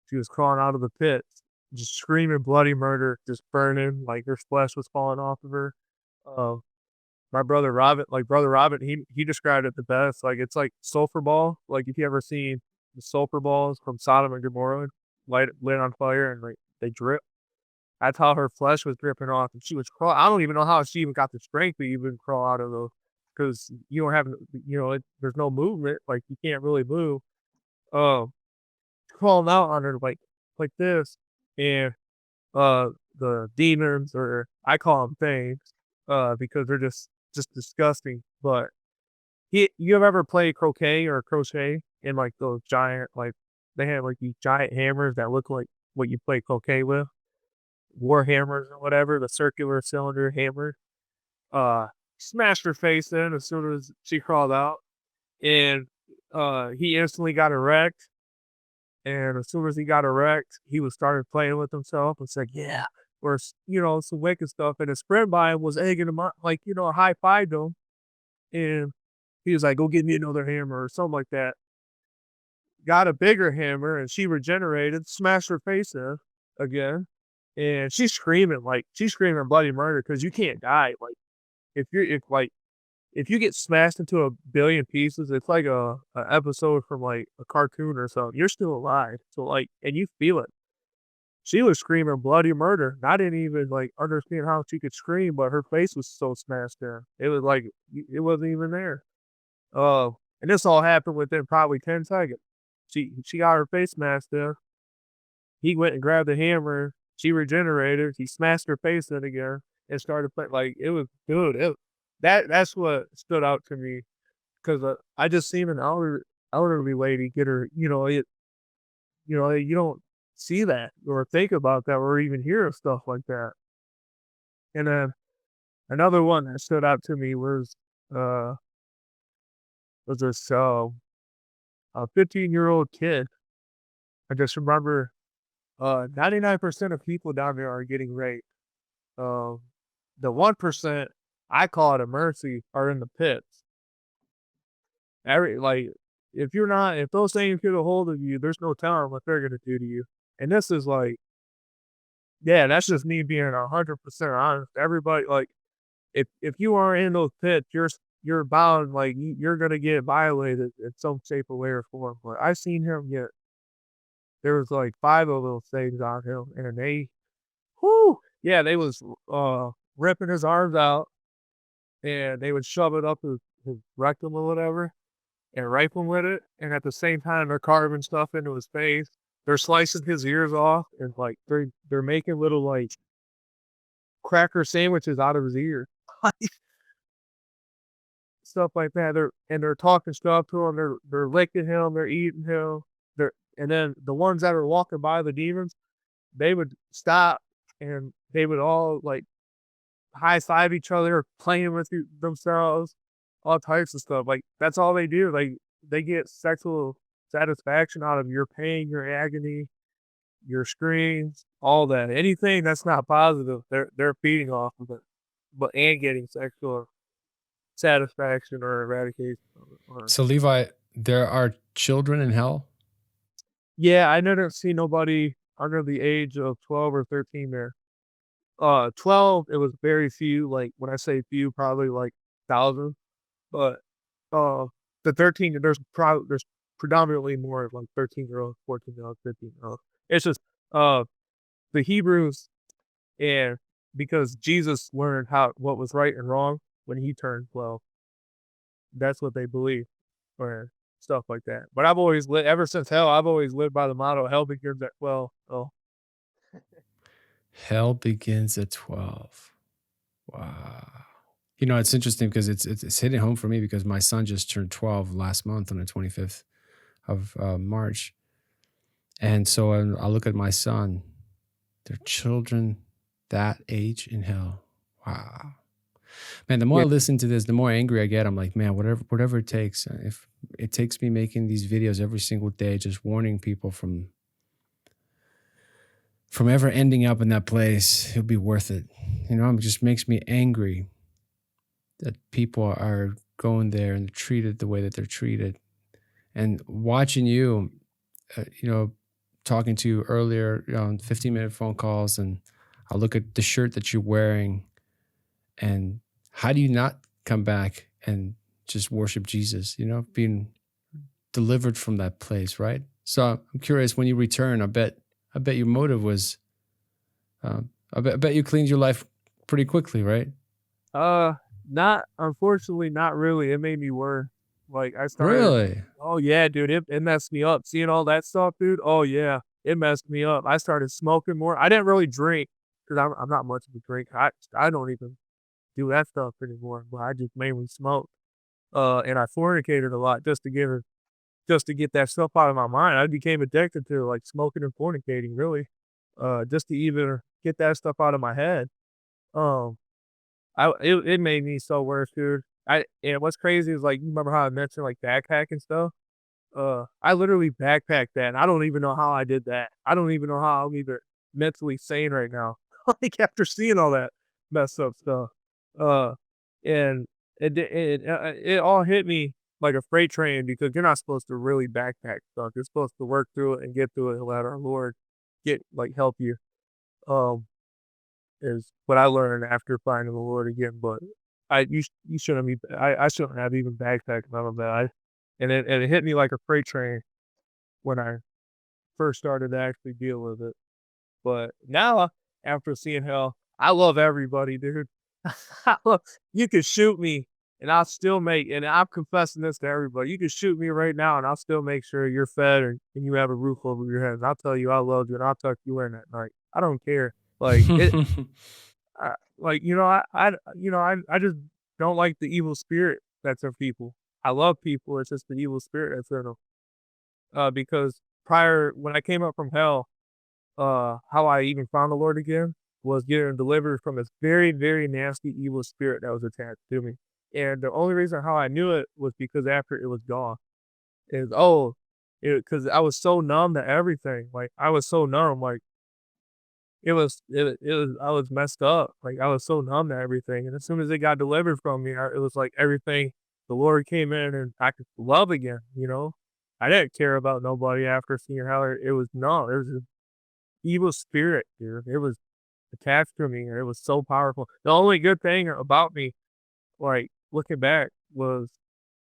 She was crawling out of the pit, just screaming bloody murder, just burning, like her flesh was falling off of her. Um, my brother Robin, he described it the best. Like it's like sulfur ball. Like if you ever seen the sulfur balls from Sodom and Gomorrah, lit on fire and like they drip. That's how her flesh was dripping off, and she was crawl. I don't even know how she even got the strength to even crawl out of those, because you don't have, there's no movement. Like you can't really move. Um, Crawling out on her like like this. And uh the demons, or I call them things, because they're just disgusting. But you have ever played croquet or crochet in like those giant, like they have like these giant hammers that look like what you play croquet with, war hammers or whatever, the circular cylinder hammer. Uh, Smashed her face in as soon as she crawled out, and he instantly got erect. And as soon as he got erect, he was started playing with himself and said, "Yeah," or some wicked stuff. And his friend by him was egging him on, like high fived him, and he was like, "Go get me another hammer," or something like that. Got a bigger hammer, and she regenerated, smashed her face in again, and she's screaming bloody murder because you can't die. Like if you get smashed into a billion pieces, it's like a episode from like a cartoon or something. You're still alive, so like, and you feel it. She was screaming bloody murder, and I didn't even like understand how she could scream, but her face was so smashed in. It was like it wasn't even there. Uh, and this all happened within probably 10 seconds. She got her face smashed in. He went and grabbed the hammer. She regenerated. He smashed her face in again and started playing. Like it was, dude. That's what stood out to me because I just seen an elderly lady get her. You don't see that or think about that or even hear of stuff like that. And then another one that stood out to me uh was this a 15-year-old kid. I just remember 99% of people down there are getting raped. Um, the 1%, I call it a mercy, are in the pits. If those things get a hold of you, there's no telling what they're gonna do to you. And this is like, yeah, that's just me being 100% honest. Everybody, like, if you are in those pits, you're bound, like you're gonna get violated in some shape or way or form. But I seen him get there was like 5 of those things on him, and they was ripping his arms out, and they would shove it up his rectum or whatever, and rape him with it. And at the same time, they're carving stuff into his face. They're slicing his ears off, and like they're making little like cracker sandwiches out of his ear. Stuff like that. They're talking stuff to him. They're licking him. They're eating him. And then the ones that are walking by, the demons, they would stop and they would all like high five each other, playing with themselves, all types of stuff. Like that's all they do. Like they get sexual satisfaction out of your pain, your agony, your screams, all that. Anything that's not positive, they're feeding off of it, but and getting sexual satisfaction or eradication of it. So Levi, there are children in hell? Yeah, I never see nobody under the age of 12 or 13 there. 12, it was very few. Like when I say few, probably like thousands. But uh, the 13, there's predominantly more of like 13-year-olds, 14-year-olds, 15-year-olds. It's just uh the Hebrews, and because Jesus learned what was right and wrong when he turned 12. That's what they believe, or stuff like that. But I've always lived ever since hell. I've always lived by the motto: hell begins at 12. Oh, Hell begins at 12. Wow. You know, it's interesting because it's hitting home for me because my son just turned 12 last month on the 25th of March. And so I look at my son, there are children that age in hell. Wow. Man, the more yeah, I listen to this, the more angry I get. I'm like, man, whatever it takes. If it takes me making these videos every single day, just warning people from ever ending up in that place, it'll be worth it. You know, it just makes me angry that people are going there and treated the way that they're treated. And watching you, talking to you earlier on 15-minute phone calls, and I look at the shirt that you're wearing, and how do you not come back and just worship Jesus, being delivered from that place, right? So I'm curious, when you return, I bet your motive was, I bet you cleaned your life pretty quickly, right? not unfortunately, not really. It made me worse. Like I started. Really? Oh yeah, dude, it messed me up. Seeing all that stuff, dude. Oh yeah. it messed me up. I started smoking more. I didn't really drink because I'm not much of a drinker. I don't even do that stuff anymore, but I just mainly smoke. And I fornicated a lot just to get that stuff out of my mind. I became addicted to like smoking and fornicating, really, just to even get that stuff out of my head. Um, it made me so worse, dude. And what's crazy is like you remember how I mentioned like backpacking stuff. I literally backpacked that, and I don't even know how I did that. I don't even know how I'm even mentally sane right now. Like after seeing all that messed up stuff, uh, and it all hit me like a freight train because you're not supposed to really backpack stuff. You're supposed to work through it and get through it and let our Lord help you. Um, is what I learned after finding the Lord again. But you shouldn't be. I shouldn't have even backpacked none of that. And it hit me like a freight train when I first started to actually deal with it. But now, after seeing hell, I love everybody, dude. I love you could shoot me and and I'm confessing this to everybody. You can shoot me right now and I'll still make sure you're fed and you have a roof over your head. And I'll tell you I love you and I'll tuck you in at night. I don't care. Like it like, I just don't like the evil spirit that's in people. I love people. It's just the evil spirit that's in them. Because prior when I came up from hell, how I even found the Lord again was getting delivered from this very, very nasty evil spirit that was attached to me. And the only reason how I knew it was because after it was gone. Is oh, because I was so numb to everything. Like I was so numb. Like it was I was messed up. Like I was so numb to everything. And as soon as it got delivered from me, it was like everything. The Lord came in and I could love again. You know, I didn't care about nobody after seeing how it was numb. It was an evil spirit, dude. It was attached to me, and it was so powerful. The only good thing about me, like, looking back was,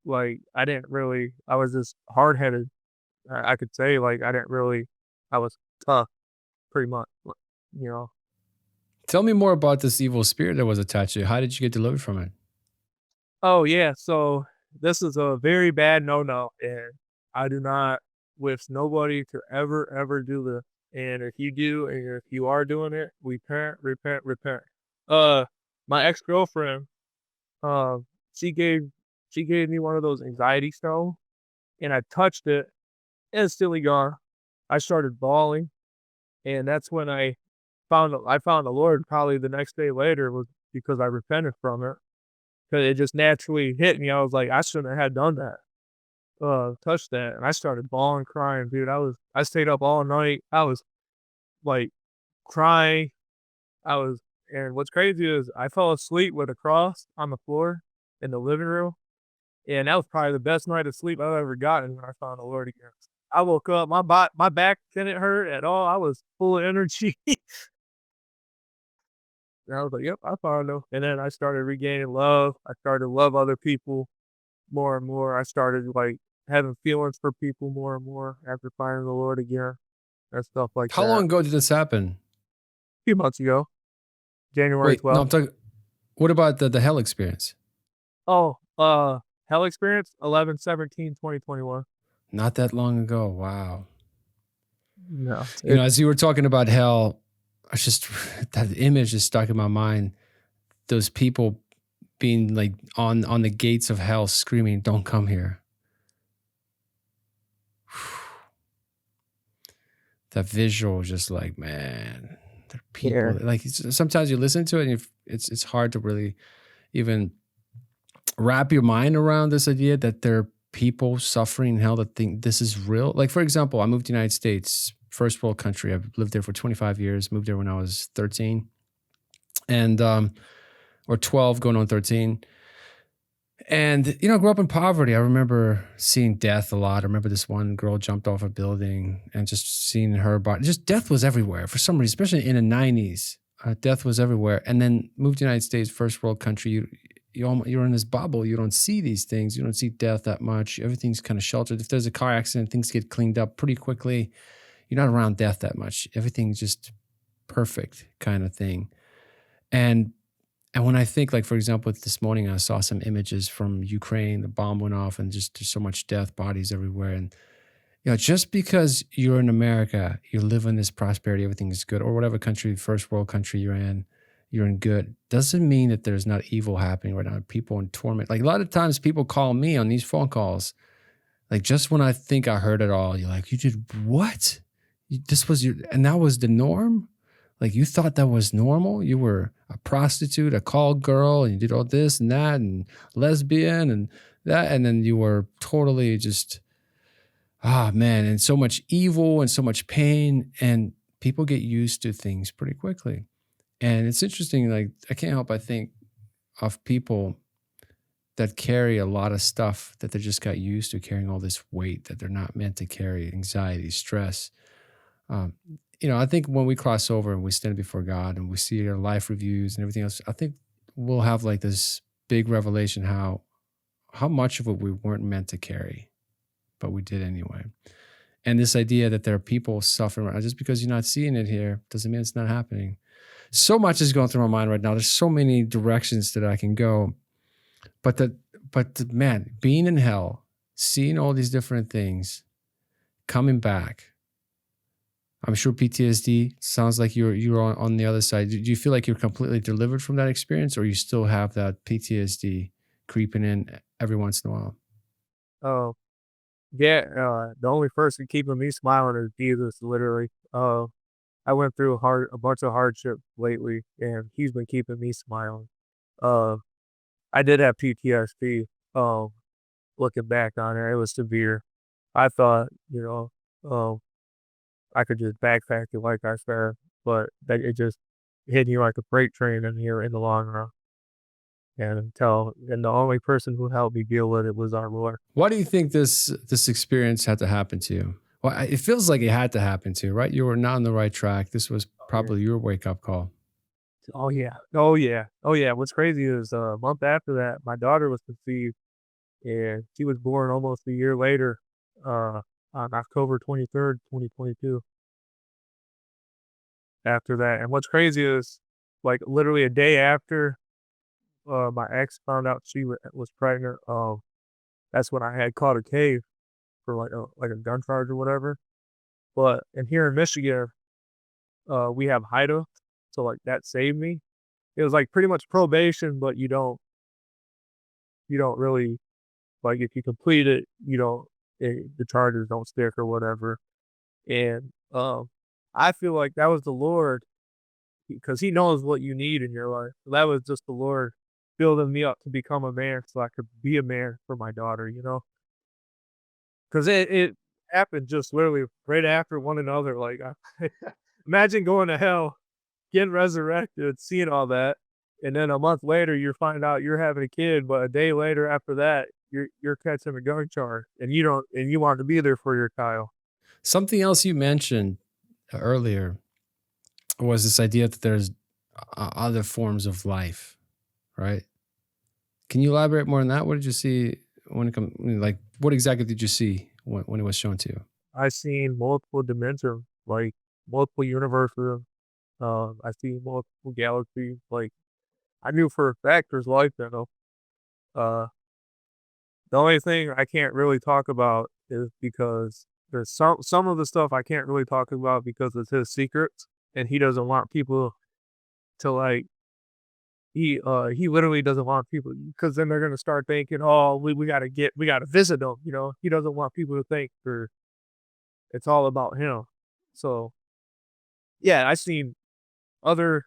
like, I was just hard-headed. I could say, like, I was tough pretty much, you know? Tell me more about this evil spirit that was attached to you. How did you get delivered from it? Oh, yeah, so this is a very bad no-no, and I do not wish nobody to ever, ever do this, and if you do, and if you are doing it, repent, repent, repent. Uh, my ex-girlfriend, um, she gave she gave me one of those anxiety stones, and I touched it, instantly gone. I started bawling, and that's when I found the Lord probably the next day later was because I repented from it. Cause it just naturally hit me. I was like, I shouldn't have done that. Touched that, and I started bawling, crying, dude. I stayed up all night. I was like crying. I was, and what's crazy is I fell asleep with a cross on the floor in the living room. And that was probably the best night of sleep I've ever gotten when I found the Lord again. I woke up, my back didn't hurt at all. I was full of energy. And I was like, "Yep, I found him." And then I started regaining love. I started to love other people more and more. I started like having feelings for people more and more after finding the Lord again and stuff like How that. long ago did this happen? A few months ago, January Wait, no, 12th. I'm talking. What about the hell experience? Oh, hell experience 11/17/2021. Not that long ago. Wow. No, You know, as you were talking about hell, I just that image is stuck in my mind. Those people being like on the gates of hell screaming, "Don't come here." That visual just like, man, there are yeah. people like sometimes you listen to it and it's hard to really even wrap your mind around this idea that there are people suffering in hell that think this is real. Like, for example, I moved to the United States, first world country. I've lived there for 25 years, moved there when I was 13 and or 12 going on 13. And, you know, I grew up in poverty. I remember seeing death a lot. I remember this one girl jumped off a building and just seeing her body. Just death was everywhere for some reason, especially in the 90s. Death was everywhere. And then moved to the United States, first world country. You're in this bubble. You don't see these things. You don't see death that much. Everything's kind of sheltered. If there's a car accident, things get cleaned up pretty quickly. You're not around death that much. Everything's just perfect kind of thing. And when I think, like, for example, this morning I saw some images from Ukraine, the bomb went off and just there's so much death, bodies everywhere. And just because you're in America, you live in this prosperity, everything is good, or whatever country, first world country you're in good, doesn't mean that there's not evil happening right now. People in torment. Like a lot of times people call me on these phone calls, like just when I think I heard it all, you're like, you did what? This was and that was the norm? Like you thought that was normal? You were a prostitute, a call girl, and you did all this and that and lesbian and that, and then you were totally just man, and so much evil and so much pain, and people get used to things pretty quickly. And it's interesting, like I can't help but think of people that carry a lot of stuff that they just got used to carrying all this weight that they're not meant to carry, anxiety, stress. Um, I think when we cross over and we stand before God and we see our life reviews and everything else, I think we'll have like this big revelation how much of it we weren't meant to carry, but we did anyway. And this idea that there are people suffering right now, just because you're not seeing it here doesn't mean it's not happening. So much is going through my mind right now. There's so many directions that I can go. Man, being in hell, seeing all these different things, coming back. I'm sure PTSD sounds like you're on the other side. Do you feel like you're completely delivered from that experience, or you still have that PTSD creeping in every once in a while? Oh, yeah, the only person keeping me smiling is Jesus, literally. I went through a bunch of hardship lately, and he's been keeping me smiling. Uh, I did have PTSD, looking back on it, it was severe. I thought, I could just backpack it like I said, but that it just hit you like a freight train in here in the long run. And the only person who helped me deal with it was our Lord. Why do you think this experience had to happen to you? Well, it feels like it had to happen to you, right? You were not on the right track. This was Oh, yeah. probably your wake up call. Oh, yeah. Oh, yeah. Oh, yeah. What's crazy is a month after that, my daughter was conceived, and she was born almost a year later, uh, on October 23rd, 2022. After that, and what's crazy is, like, literally a day after, my ex found out she was pregnant, that's when I had caught a case for, like a gun charge or whatever. But and here in Michigan, we have HIDA, so, like, that saved me. It was, like, pretty much probation, but you don't really like, if you complete it, you don't the charges don't stick or whatever. And, I feel like that was the Lord because He knows what you need in your life. That was just the Lord building me up to become a man so I could be a man for my daughter, you know? 'Cause it happened just literally right after one another, like, imagine going to hell, getting resurrected, seeing all that, and then a month later, you find out you're having a kid, but a day later after that, you're catching a gun charge, and you want to be there for your child. Something else you mentioned earlier was this idea that there's other forms of life, right? Can you elaborate more on that? What did you see when it comes, like, what exactly did you see when it was shown to you? I seen multiple dimensions, like, multiple universes, I seen multiple galaxies, like, I knew for a fact there's life in 'em. Uh, the only thing I can't really talk about is because there's some of the stuff I can't really talk about because it's his secrets, and he doesn't want people to, like he literally doesn't want people because then they're gonna start thinking, "Oh, we gotta visit them," you know? He doesn't want people to think it's all about him. So, yeah, other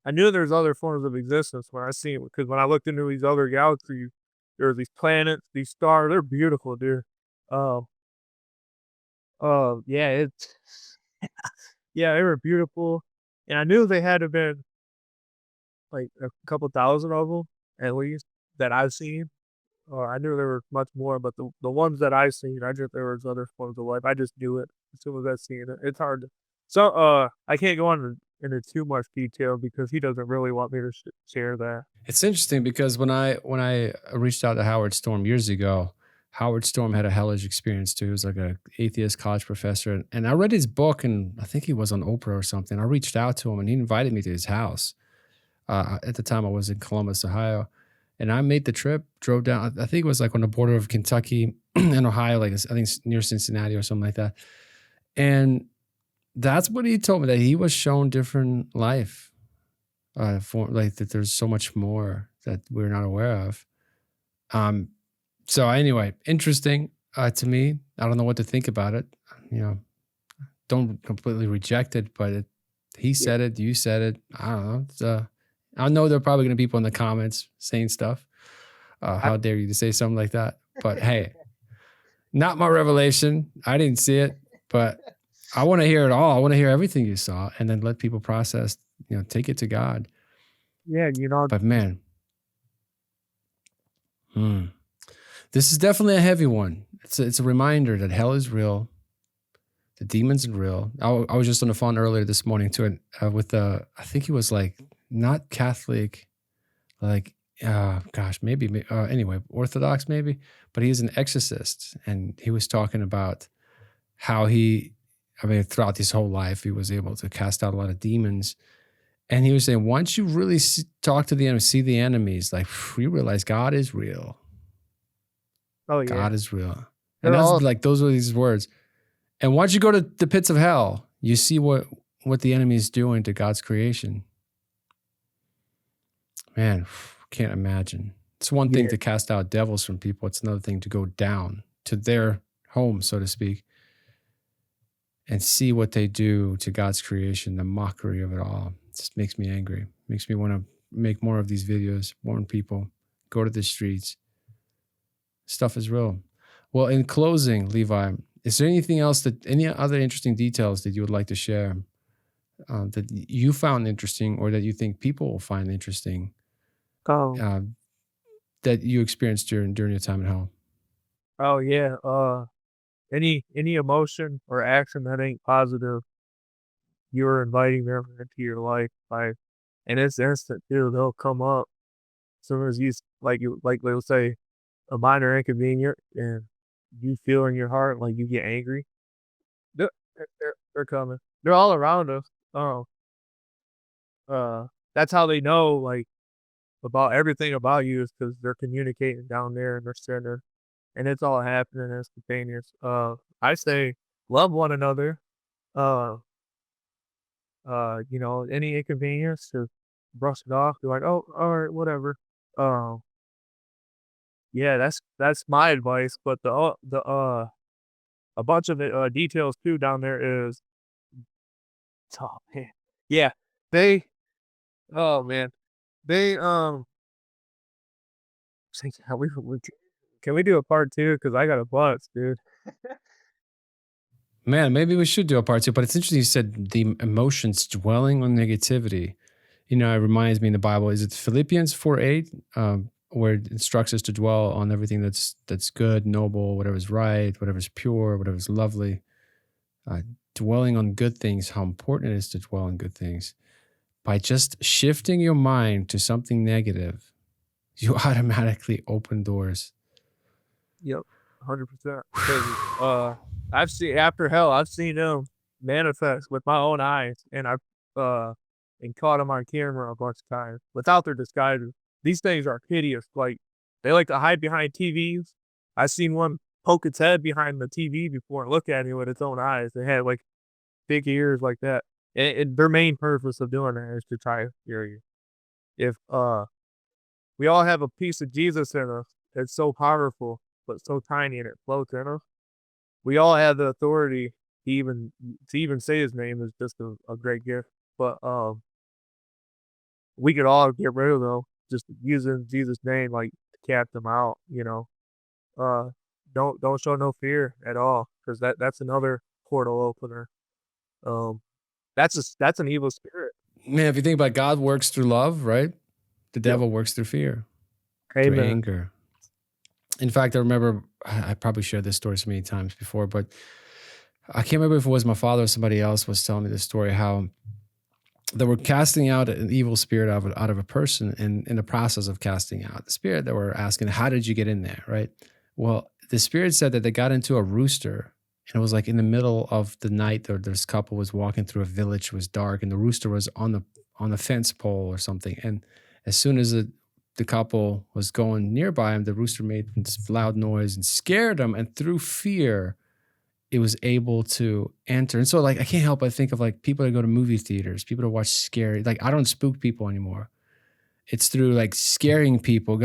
I knew there's other forms of existence when I seen because when I looked into these other galaxies, there were these planets, these stars, they're beautiful, dude. Um, yeah, it's yeah, they were beautiful, and I knew they had to been, like, a couple thousand of them at least that I've seen. I knew there were much more, but the ones that I seen, I just there was other forms of life. I just knew it as soon as I seen it. It's hard to I can't go on into too much detail because he doesn't really want me to share that. It's interesting because when I reached out to Howard Storm years ago, Howard Storm had a hellish experience too. He was like a atheist college professor, and I read his book, and I think he was on Oprah or something. I reached out to him, and he invited me to his house. At the time, I was in Columbus, Ohio, and I made the trip, drove down. I think it was like on the border of Kentucky in Ohio, like I think it's near Cincinnati or something like that. And that's what he told me, that he was shown different life, for like that there's so much more that we're not aware of. So anyway, interesting to me. I don't know what to think about it. You know, don't completely reject it, but he Yeah. said it, you said it. I don't know. It's, I know there are probably going to be people in the comments saying stuff. I, How dare you to say something like that? But hey, not my revelation. I didn't see it, but I want to hear it all. I want to hear everything you saw, and then let people process. You know, take it to God. yeah, But man, this is definitely a heavy one. It's a reminder that hell is real. The demons are real. I was just on the phone earlier this morning to it with I think he was like not Catholic, like gosh, maybe anyway, Orthodox maybe, but he's an exorcist, and he was talking about how throughout his whole life, he was able to cast out a lot of demons. And he was saying, once you really talk to the enemy, see the enemies, like you realize God is real. oh yeah, God is real. And they're that's all like, those were these words. And once you go to the pits of hell, you see what the enemy is doing to God's creation. Man, can't imagine. It's one thing yeah, to cast out devils from people. It's another thing to go down to their home, so to speak, and see what they do to God's creation, the mockery of it all. It just makes me angry. Makes me want to make more of these videos, warn people, go to the streets. Stuff is real. Well, in closing, Levi, is there anything else any other interesting details that you would like to share that you found interesting, or that you think people will find interesting, um uh, that you experienced during your time at home? oh yeah, any emotion or action that ain't positive, you're inviting them into your life. And it's instant too. They'll come up as soon as like they'll say a minor inconvenience, and you feel in your heart like you get angry. They're coming. They're all around us. Oh, that's how they know like about everything about you, is because they're communicating down there and they're sending, and it's all happening instantaneous. I say love one another. Uh, any inconvenience, to brush it off. Be like, oh, all right, whatever. Um, yeah, that's my advice. But a bunch of details too down there is, oh man, yeah, they, oh man, they can we do a part two? Because I got a butts, dude. Man, maybe we should do a part two, but it's interesting you said the emotions dwelling on negativity. You know, it reminds me in the Bible, is it Philippians 4:8, where it instructs us to dwell on everything that's good, noble, whatever's right, whatever's pure, whatever's lovely. Dwelling on good things, how important it is to dwell on good things. By just shifting your mind to something negative, you automatically open doors. Yep, 100%. Because I've seen after hell, I've seen them manifest with my own eyes, and I've and caught them on camera a bunch of times without their disguises. These things are hideous. Like they like to hide behind TVs. I seen one poke its head behind the TV before and look at me with its own eyes. They had like big ears like that. And their main purpose of doing that is to try to scare you. If we all have a piece of Jesus in us, it's so powerful but so tiny, and it floats in us. We all have the authority to even say his name is just a great gift. But we could all get rid of them just using Jesus' name, like to cast them out. Uh, don't show no fear at all, because that's another portal opener. Um, that's an evil spirit. Man, if you think about it, God works through love, right? The Yep. devil works through fear, through Amen. anger. In fact, I remember, I probably shared this story so many times before, but I can't remember if it was my father or somebody else was telling me this story, how they were casting out an evil spirit out of a person, and in the process of casting out the spirit, they were asking, how did you get in there, right? Well, the spirit said that they got into a rooster, and it was like in the middle of the night, this couple was walking through a village, it was dark, and the rooster was on the fence pole or something. And as soon as the couple was going nearby him, the rooster made this loud noise and scared him. And through fear, it was able to enter. And so, like, I can't help but think of like people that go to movie theaters, people that watch scary. Like, I don't spook people anymore. It's through like scaring people.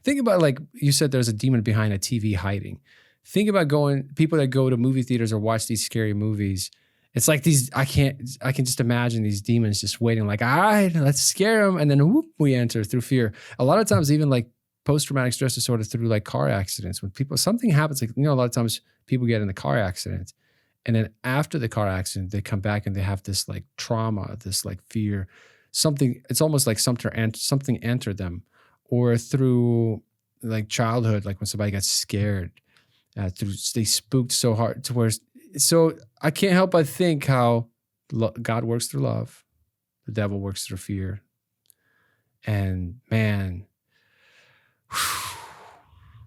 Think about, like you said, there's a demon behind a TV hiding. Think about people that go to movie theaters or watch these scary movies. It's like these. I can just imagine these demons just waiting. Like, all right, let's scare them, and then whoop, we enter through fear. A lot of times, even like post-traumatic stress disorder through like car accidents. When something happens, like, a lot of times people get in the car accident, and then after the car accident, they come back and they have this like trauma, this like fear. It's almost like something entered them, or through like childhood, like when somebody got scared, they spooked so hard to where. So I can't help but think how God works through love, the devil works through fear, and man,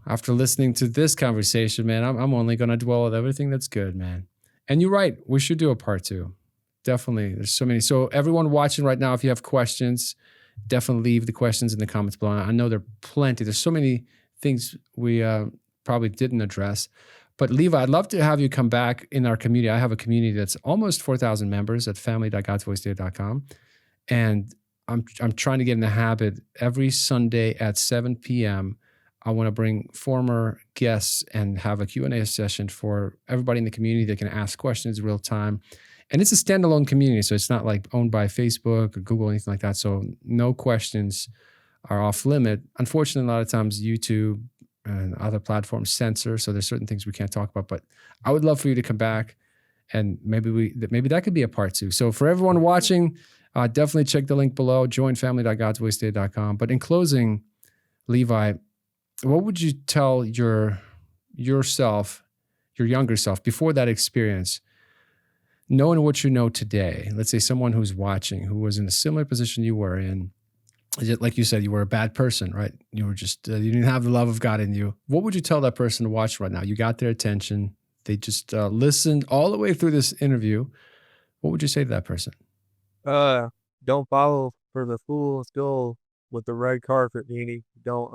after listening to this conversation, man, I'm only going to dwell on everything that's good, man. And you're right, we should do a part 2. Definitely. There's so many. So everyone watching right now, if you have questions, definitely leave the questions in the comments below. I know there are plenty. There's so many things we probably didn't address. But Levi, I'd love to have you come back in our community. I have a community that's almost 4,000 members at family.godsvoiceday.com. And I'm trying to get in the habit every Sunday at 7 p.m. I want to bring former guests and have a Q&A session for everybody in the community that can ask questions real time. And it's a standalone community, so it's not like owned by Facebook or Google or anything like that. So no questions are off limit. Unfortunately, a lot of times YouTube and other platforms censor, so there's certain things we can't talk about. But I would love for you to come back, and maybe that could be a part 2. So for everyone watching, definitely check the link below. Join family.godsvoiceday.com. But in closing, Levi, what would you tell your younger self, before that experience, knowing what you know today? Let's say someone who's watching, who was in a similar position you were in, like you said, you were a bad person, right? You were just, you didn't have the love of God in you. What would you tell that person to watch right now? You got their attention. They just listened all the way through this interview. What would you say to that person? Don't follow for the fool's gold with the red carpet, meaning don't,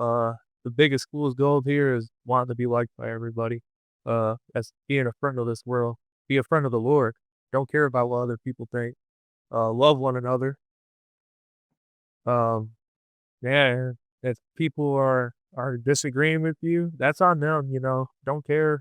the biggest fool's gold here is wanting to be liked by everybody. As being a friend of this world, be a friend of the Lord. Don't care about what other people think. Love one another. Um, yeah, if people are disagreeing with you, that's on them, Don't care.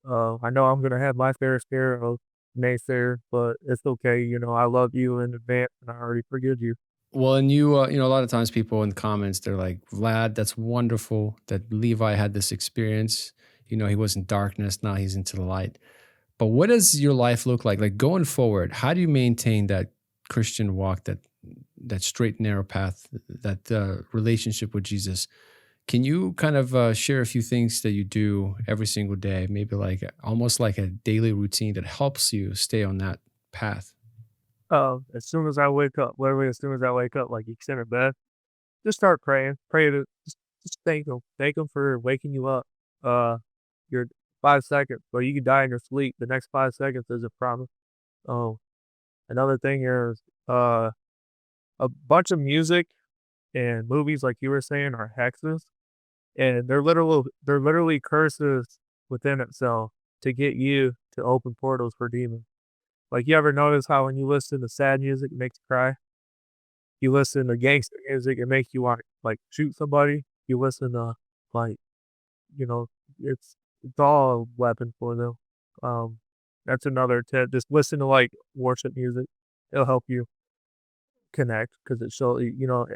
I know I'm gonna have my fair share of naysayers, but it's okay, I love you in advance and I already forgive you. Well, and you, a lot of times people in the comments, they're like, Vlad, that's wonderful that Levi had this experience. He was in darkness, now he's into the light. But what does your life look like? Like going forward, how do you maintain that Christian walk, that straight, narrow path, that relationship with Jesus? Can you kind of share a few things that you do every single day, maybe like almost like a daily routine that helps you stay on that path? As soon as I wake up, literally as soon as I wake up, like you sit in bed, just start praying. Pray to just thank them. Thank them for waking you up. Your 5 seconds, but you can die in your sleep. The next 5 seconds is a promise. Oh, another thing is a bunch of music and movies, like you were saying, are hexes, and they're literally curses within itself to get you to open portals for demons. Like, you ever notice how when you listen to sad music, it makes you cry? You listen to gangster music, it makes you want to, like, shoot somebody. You listen to, like, you know, it's all a weapon for them. Um, that's another tip. Just listen to, like, worship music. It'll help you connect because it show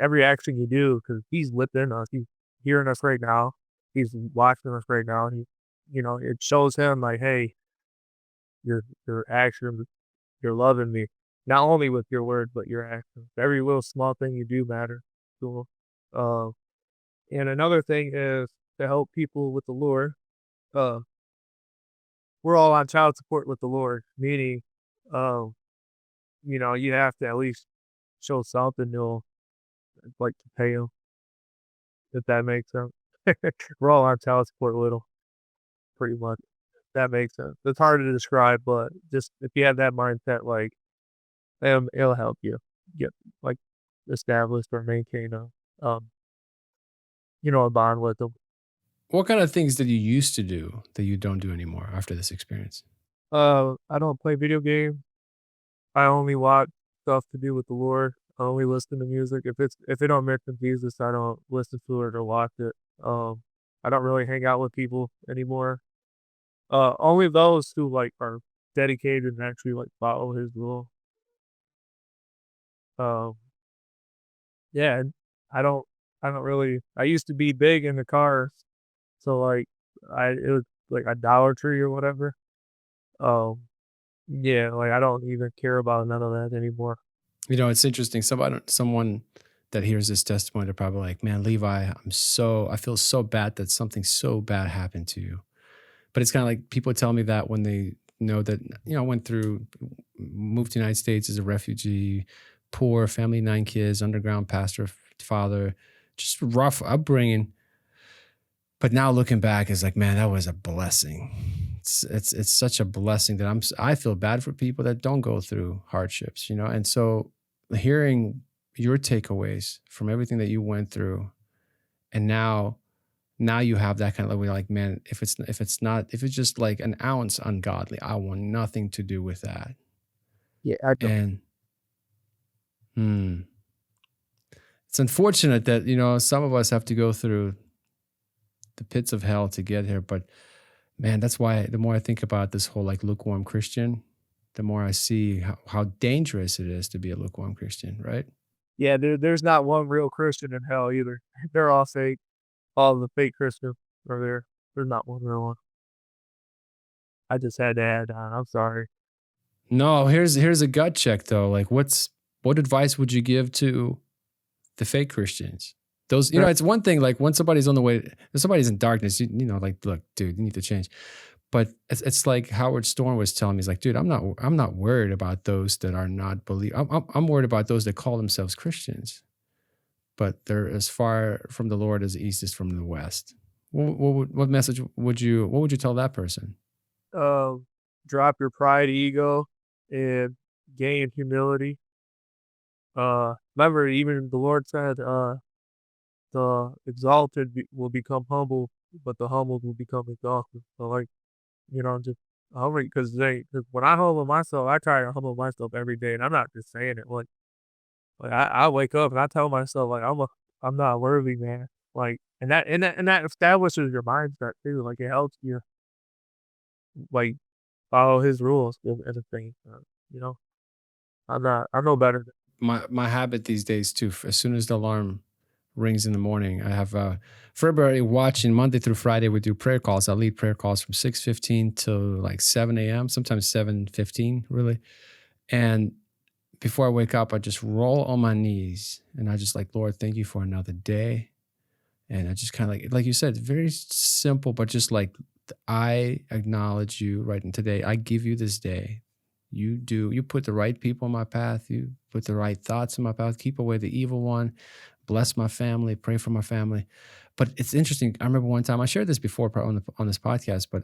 every action you do, because he's within us. He's hearing us right now. He's watching us right now. And it shows him like, hey, your actions, you're loving me, not only with your words but your actions. Every little small thing you do matters to him. Uh, and another thing is to help people with the Lord. Uh, we're all on child support with the Lord, meaning, um, you have to at least show something to 'em, like to pay them, if that makes sense. We're all on child support a little, pretty much. That makes sense. It's hard to describe, but just if you have that mindset, like, it'll help you get, like, established or maintain a, um, a bond with them. What kind of things did you used to do that you don't do anymore after this experience? I don't play video games. I only watch stuff to do with the Lord. I only listen to music. If it don't mention Jesus, I don't listen to it or watch it. Um, I don't really hang out with people anymore. Only those who like are dedicated and actually like follow His rule. Um, yeah, and I don't, I don't really. I used to be big in the cars, so like, it was like idolatry or whatever. Um, yeah, like I don't even care about none of that anymore. You know, it's interesting. Someone that hears this testimony, they're probably like, "Man, Levi, I feel so bad that something so bad happened to you." But it's kind of like people tell me that when they know that, I moved to the United States as a refugee, poor family, 9 kids, underground pastor, father, just rough upbringing. But now looking back, it's like, man, that was a blessing. It's such a blessing that I feel bad for people that don't go through hardships, And so hearing your takeaways from everything that you went through, and now you have that kind of like, man, if it's just like an ounce ungodly, I want nothing to do with that. Yeah, I don't. And it's unfortunate that some of us have to go through the pits of hell to get here, but man, that's why the more I think about this whole like lukewarm Christian, the more I see how dangerous it is to be a lukewarm Christian, right? Yeah, there's not one real Christian in hell either. They're all fake. All the fake Christians are there. There's not one real one. I just had to add on. I'm sorry. No, here's a gut check though. Like, what advice would you give to the fake Christians? Those, They're it's one thing like when somebody's on the way, if somebody's in darkness, like, look, dude, you need to change. But it's like Howard Storm was telling me, he's like, dude, I'm not worried about those that are not I'm worried about those that call themselves Christians, but they're as far from the Lord as the east is from the west. What message would you tell that person? uh, drop your pride, ego, and gain humility. Remember, even the Lord said, the exalted will become humble, but the humble will become exalted. So, like, just humble because when I humble myself, I try to humble myself every day, and I'm not just saying it. Like I wake up and I tell myself like I'm not worthy, man. Like, and that establishes your mindset too. Like, it helps you like follow His rules and everything. You know, I'm no better. My habit these days too, as soon as the alarm rings in the morning, I have for everybody watching, Monday through Friday we do prayer calls. I lead prayer calls from 6:15 to like 7 a.m., sometimes 7:15 really. And before I wake up, I just roll on my knees and I just like, Lord, thank you for another day. And I just kind of like you said, very simple, but just like, I acknowledge you right in today. I give you this day. You put the right people in my path. You put the right thoughts in my path. Keep away the evil one. Bless my family. Pray for my family. But it's interesting. I remember one time I shared this before on this podcast, but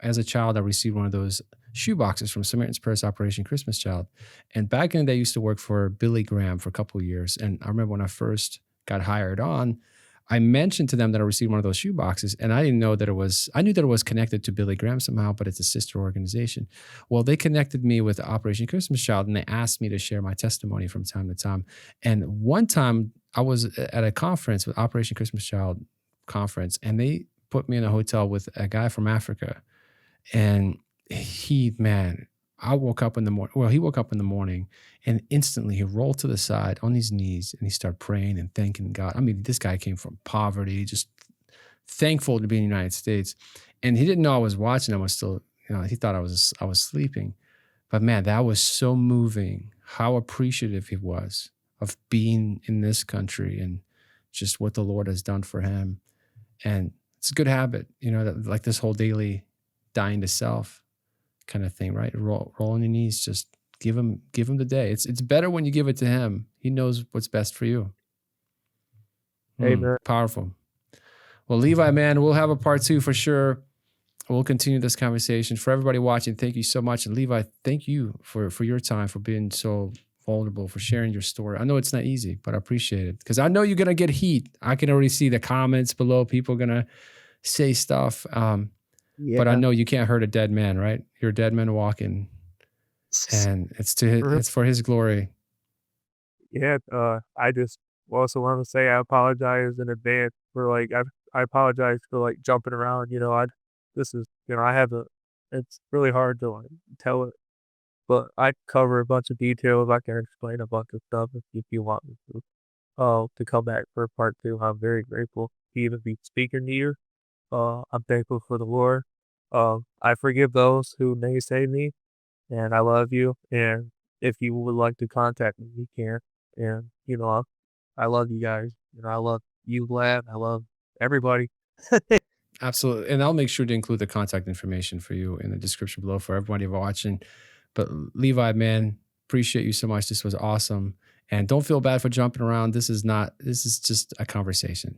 as a child, I received one of those shoe boxes from Samaritan's Purse Operation Christmas Child. And back in the day, I used to work for Billy Graham for a couple of years. And I remember when I first got hired on, I mentioned to them that I received one of those shoe boxes, and I didn't know that I knew that it was connected to Billy Graham somehow, but it's a sister organization. Well, they connected me with Operation Christmas Child, and they asked me to share my testimony from time to time. And one time I was at a conference with Operation Christmas Child conference, and they put me in a hotel with a guy from Africa. And I woke up in the morning. Well, he woke up in the morning and instantly he rolled to the side on his knees and he started praying and thanking God. I mean, this guy came from poverty, just thankful to be in the United States. And he didn't know I was watching. I was still, he thought I was sleeping. But man, that was so moving, how appreciative he was of being in this country and just what the Lord has done for him. And it's a good habit, that, like this whole daily dying to self kind of thing, right? Roll on your knees, just give him the day. It's better when you give it to him. He knows what's best for you. Amen. Powerful. Well, Levi, man, we'll have a part 2 for sure. We'll continue this conversation. For everybody watching, thank you so much. And Levi, thank you for your time, for being so vulnerable, for sharing your story. I know it's not easy, but I appreciate it because I know you're going to get heat. I can already see the comments below. People are going to say stuff. But I Yeah. know you can't hurt a dead man, right? You're a dead man walking, and it's for his glory. Yeah, I just also want to say I apologize in advance for like I apologize for like jumping around. This is I have a. It's really hard to like tell it, but I cover a bunch of details. I can explain a bunch of stuff if you want me to. To come back for part two, I'm very grateful to even be speaking to you. I'm thankful for the Lord. I forgive those who naysay me, and I love you. And if you would like to contact me, you can. And I love you guys. I love you, Lad. I love everybody. Absolutely. And I'll make sure to include the contact information for you in the description below for everybody watching. But Levi, man, appreciate you so much. This was awesome. And don't feel bad for jumping around. This is just a conversation.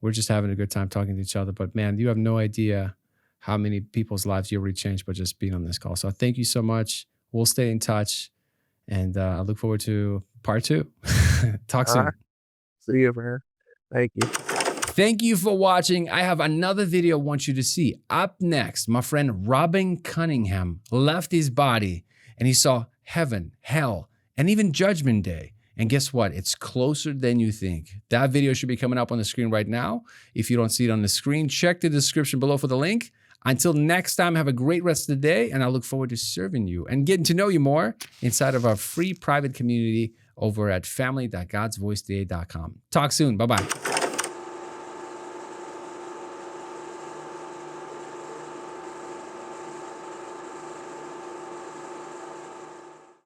We're just having a good time talking to each other. But man, you have no idea how many people's lives you already changed by just being on this call. So thank you so much. We'll stay in touch. And I look forward to part two. Talk All soon. right. See you, man. Thank you. Thank you for watching. I have another video I want you to see. Up next, my friend Robin Cunningham left his body and he saw heaven, hell, and even Judgment Day. And guess what? It's closer than you think. That video should be coming up on the screen right now. If you don't see it on the screen, check the description below for the link. Until next time, have a great rest of the day, and I look forward to serving you and getting to know you more inside of our free private community over at family.godsvoicetoday.com. Talk soon. Bye-bye.